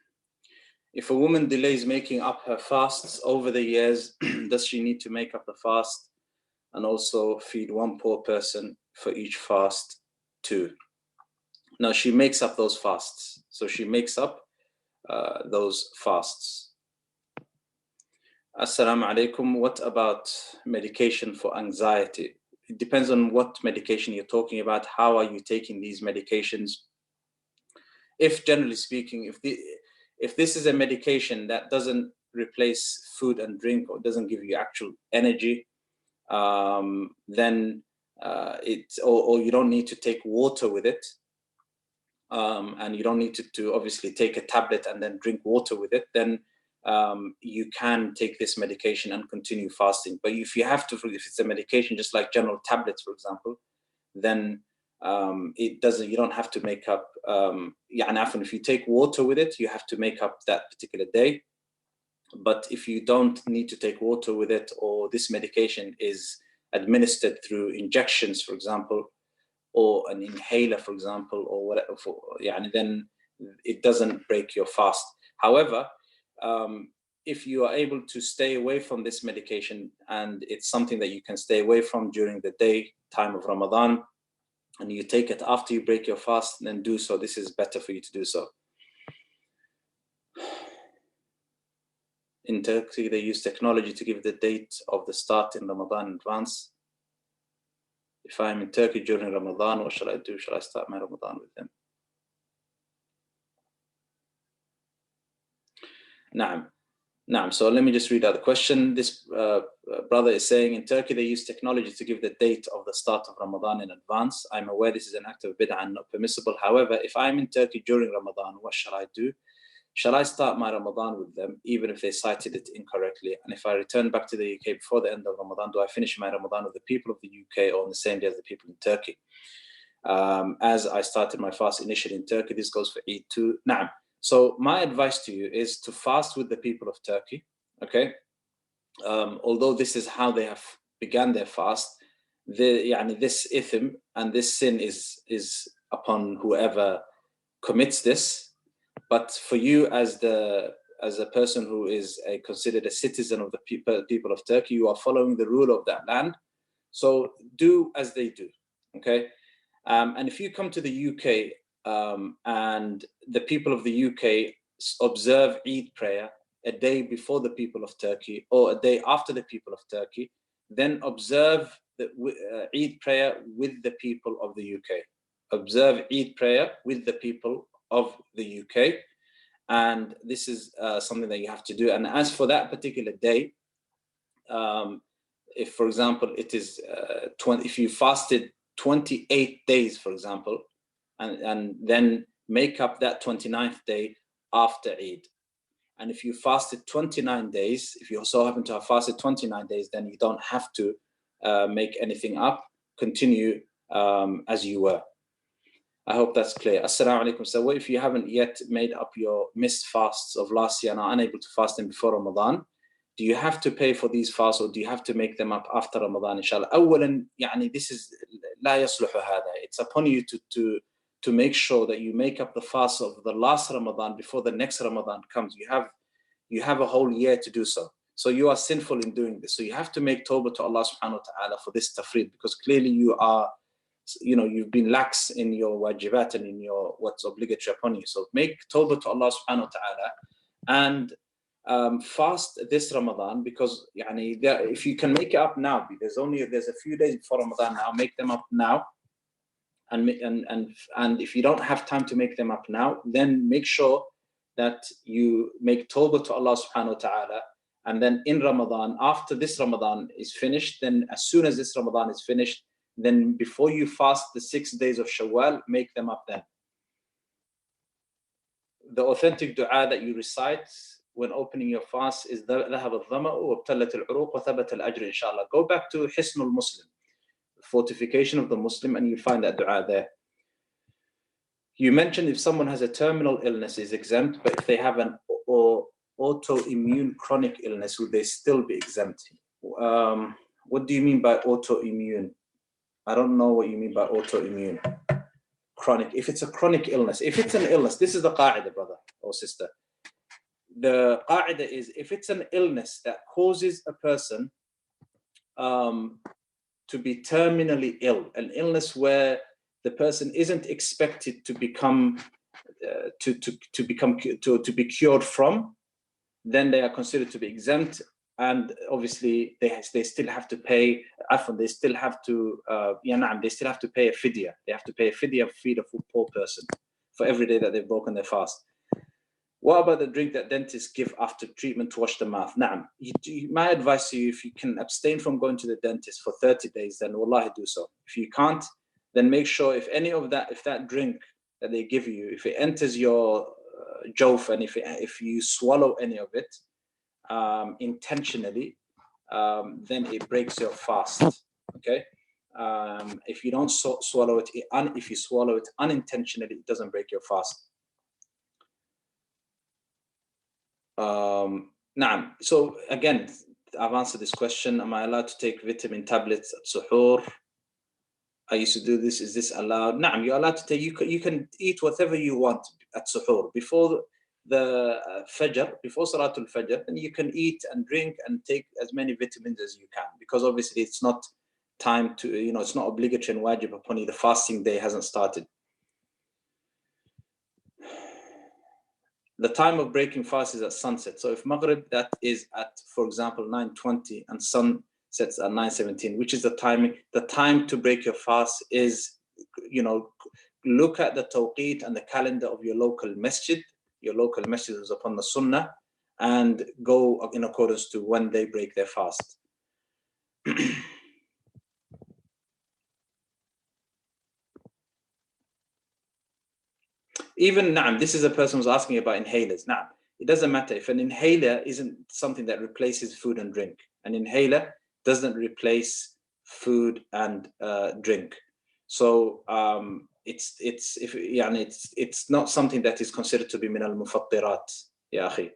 if a woman delays making up her fasts over the years, does she need to make up the fast and also feed one poor person for each fast too? No, she makes up those fasts. So she makes up those fasts. Assalamu alaikum. What about medication for anxiety? It depends on what medication you're talking about. How are you taking these medications? If generally speaking, If this is a medication that doesn't replace food and drink or doesn't give you actual energy, then or you don't need to take water with it, and you don't need to obviously take a tablet and then drink water with it, then you can take this medication and continue fasting. But if you have to, if it's a medication just like general tablets, for example, then it doesn't, you don't have to make up, if you take water with it, you have to make up that particular day. But if you don't need to take water with it, or this medication is administered through injections, for example, or an inhaler, for example, or whatever, then it doesn't break your fast. However, if you are able to stay away from this medication, and it's something that you can stay away from during the day time of Ramadan, and you take it after you break your fast, then do so. This is better for you to do so. In Turkey, they use technology to give the date of the start in Ramadan in advance. If I'm in Turkey during Ramadan, what shall I do? Shall I start my Ramadan with them? Naam. So let me just read out the question. This brother is saying, in Turkey, they use technology to give the date of the start of Ramadan in advance. I'm aware this is an act of bid'ah and not permissible. However, if I'm in Turkey during Ramadan, what shall I do? Shall I start my Ramadan with them, even if they cited it incorrectly? And if I return back to the UK before the end of Ramadan, do I finish my Ramadan with the people of the UK or on the same day as the people in Turkey? As I started my fast initially in Turkey, this goes for Eid too. Naam. So my advice to you is to fast with the people of Turkey, okay? Although this is how they have began their fast, this ithm and this sin is upon whoever commits this. But for you as a person who is considered a citizen of the people of Turkey, you are following the rule of that land. So do as they do, okay? And if you come to the UK and the people of the UK observe Eid prayer a day before the people of Turkey or a day after the people of Turkey, then observe the Eid prayer with the people of the UK. Observe Eid prayer with the people of the UK, and this is something that you have to do. And as for that particular day, if for example it is if you fasted 28 days, for example, and then make up that 29th day after Eid. And if you fasted 29 days, if you so happen to have fasted 29 days, then you don't have to make anything up. Continue as you were. I hope that's clear. Assalamu alaikum. So what if you haven't yet made up your missed fasts of last year and are unable to fast them before Ramadan? Do you have to pay for these fasts, or do you have to make them up after Ramadan, inshallah? أولاً, this is لا يصلح هذا. It's upon you to make sure that you make up the fast of the last Ramadan before the next Ramadan comes. You have a whole year to do so. So you are sinful in doing this. So you have to make tawbah to Allah subhanahu wa ta'ala for this tafrid, because clearly you've been lax in your wajibat and in your what's obligatory upon you. So make tawbah to Allah subhanahu wa ta'ala and fast this Ramadan, because if you can make it up now, there's a few days before Ramadan now, make them up now. And if you don't have time to make them up now, then make sure that you make tawbah to Allah subhanahu wa ta'ala. And then in Ramadan, after this Ramadan is finished, then as soon as this Ramadan is finished, then before you fast the 6 days of Shawwal, make them up then. The authentic dua that you recite when opening your fast is ذهب الظمأ وابتلت العروق وثبت الأجر inshallah. Go back to Hisnul Muslim, fortification of the Muslim, and you find that dua there. You mentioned if someone has a terminal illness is exempt, but if they have an autoimmune chronic illness, would they still be exempt? What do you mean by autoimmune? I don't know what you mean by autoimmune. Chronic. If it's a chronic illness, if it's an illness, this is the qa'idah, brother or sister. The qa'idah is, if it's an illness that causes a person to be terminally ill, an illness where the person isn't expected to become to be cured from, then they are considered to be exempt. And obviously they still have to pay. They still have to pay a fidya. They have to pay a fidya, feed a poor person for every day that they've broken their fast. What about the drink that dentists give after treatment to wash the mouth? Na'am. My advice to you, if you can abstain from going to the dentist for 30 days, then wallahi do so. If you can't, then make sure if that drink that they give you, if it enters your jawf, and if you swallow any of it intentionally, then it breaks your fast. Okay. If you don't swallow it, if you swallow it unintentionally, it doesn't break your fast. Naam. So again, I've answered this question. Am I allowed to take vitamin tablets at suhoor? I used to do this. Is this allowed? Naam, you're allowed to take. You can eat whatever you want at suhoor before the fajr, before salatul fajr, and you can eat and drink and take as many vitamins as you can, because obviously it's not time to, it's not obligatory and wajib upon you. The fasting day hasn't started. The time of breaking fast is at sunset. So if Maghrib, that is at, for example, 9:20, and sun sets at 9:17, which is the time to break your fast is, look at the tawqeet and the calendar of your local masjid. Your local masjid is upon the sunnah, and go in accordance to when they break their fast. Even now, this is a person who's asking about inhalers. Now, it doesn't matter if an inhaler isn't something that replaces food and drink. An inhaler doesn't replace food and drink. So it's not something that is considered to be min al-mufattirat, ya akhi.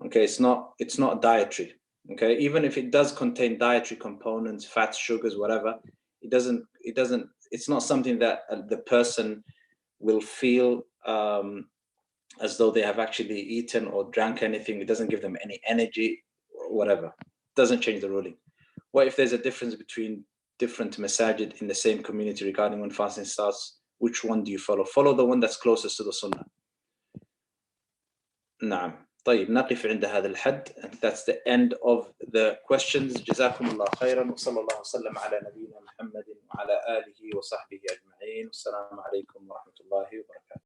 Okay, it's not dietary. Okay, even if it does contain dietary components, fats, sugars, whatever, it's not something that the person will feel as though they have actually eaten or drank anything. It doesn't give them any energy or whatever. It doesn't change the ruling. What if there's a difference between different masajid in the same community regarding when fasting starts? Which one do you follow? Follow the one that's closest to the sunnah. نعم. طيب نقف عند هذا الحد. And that's the end of the questions. جزاكم الله خيرا وصلى الله وسلم على نبينا محمد وعلى آله وصحبه أجمعين. والسلام عليكم ورحمة الله وبركاته.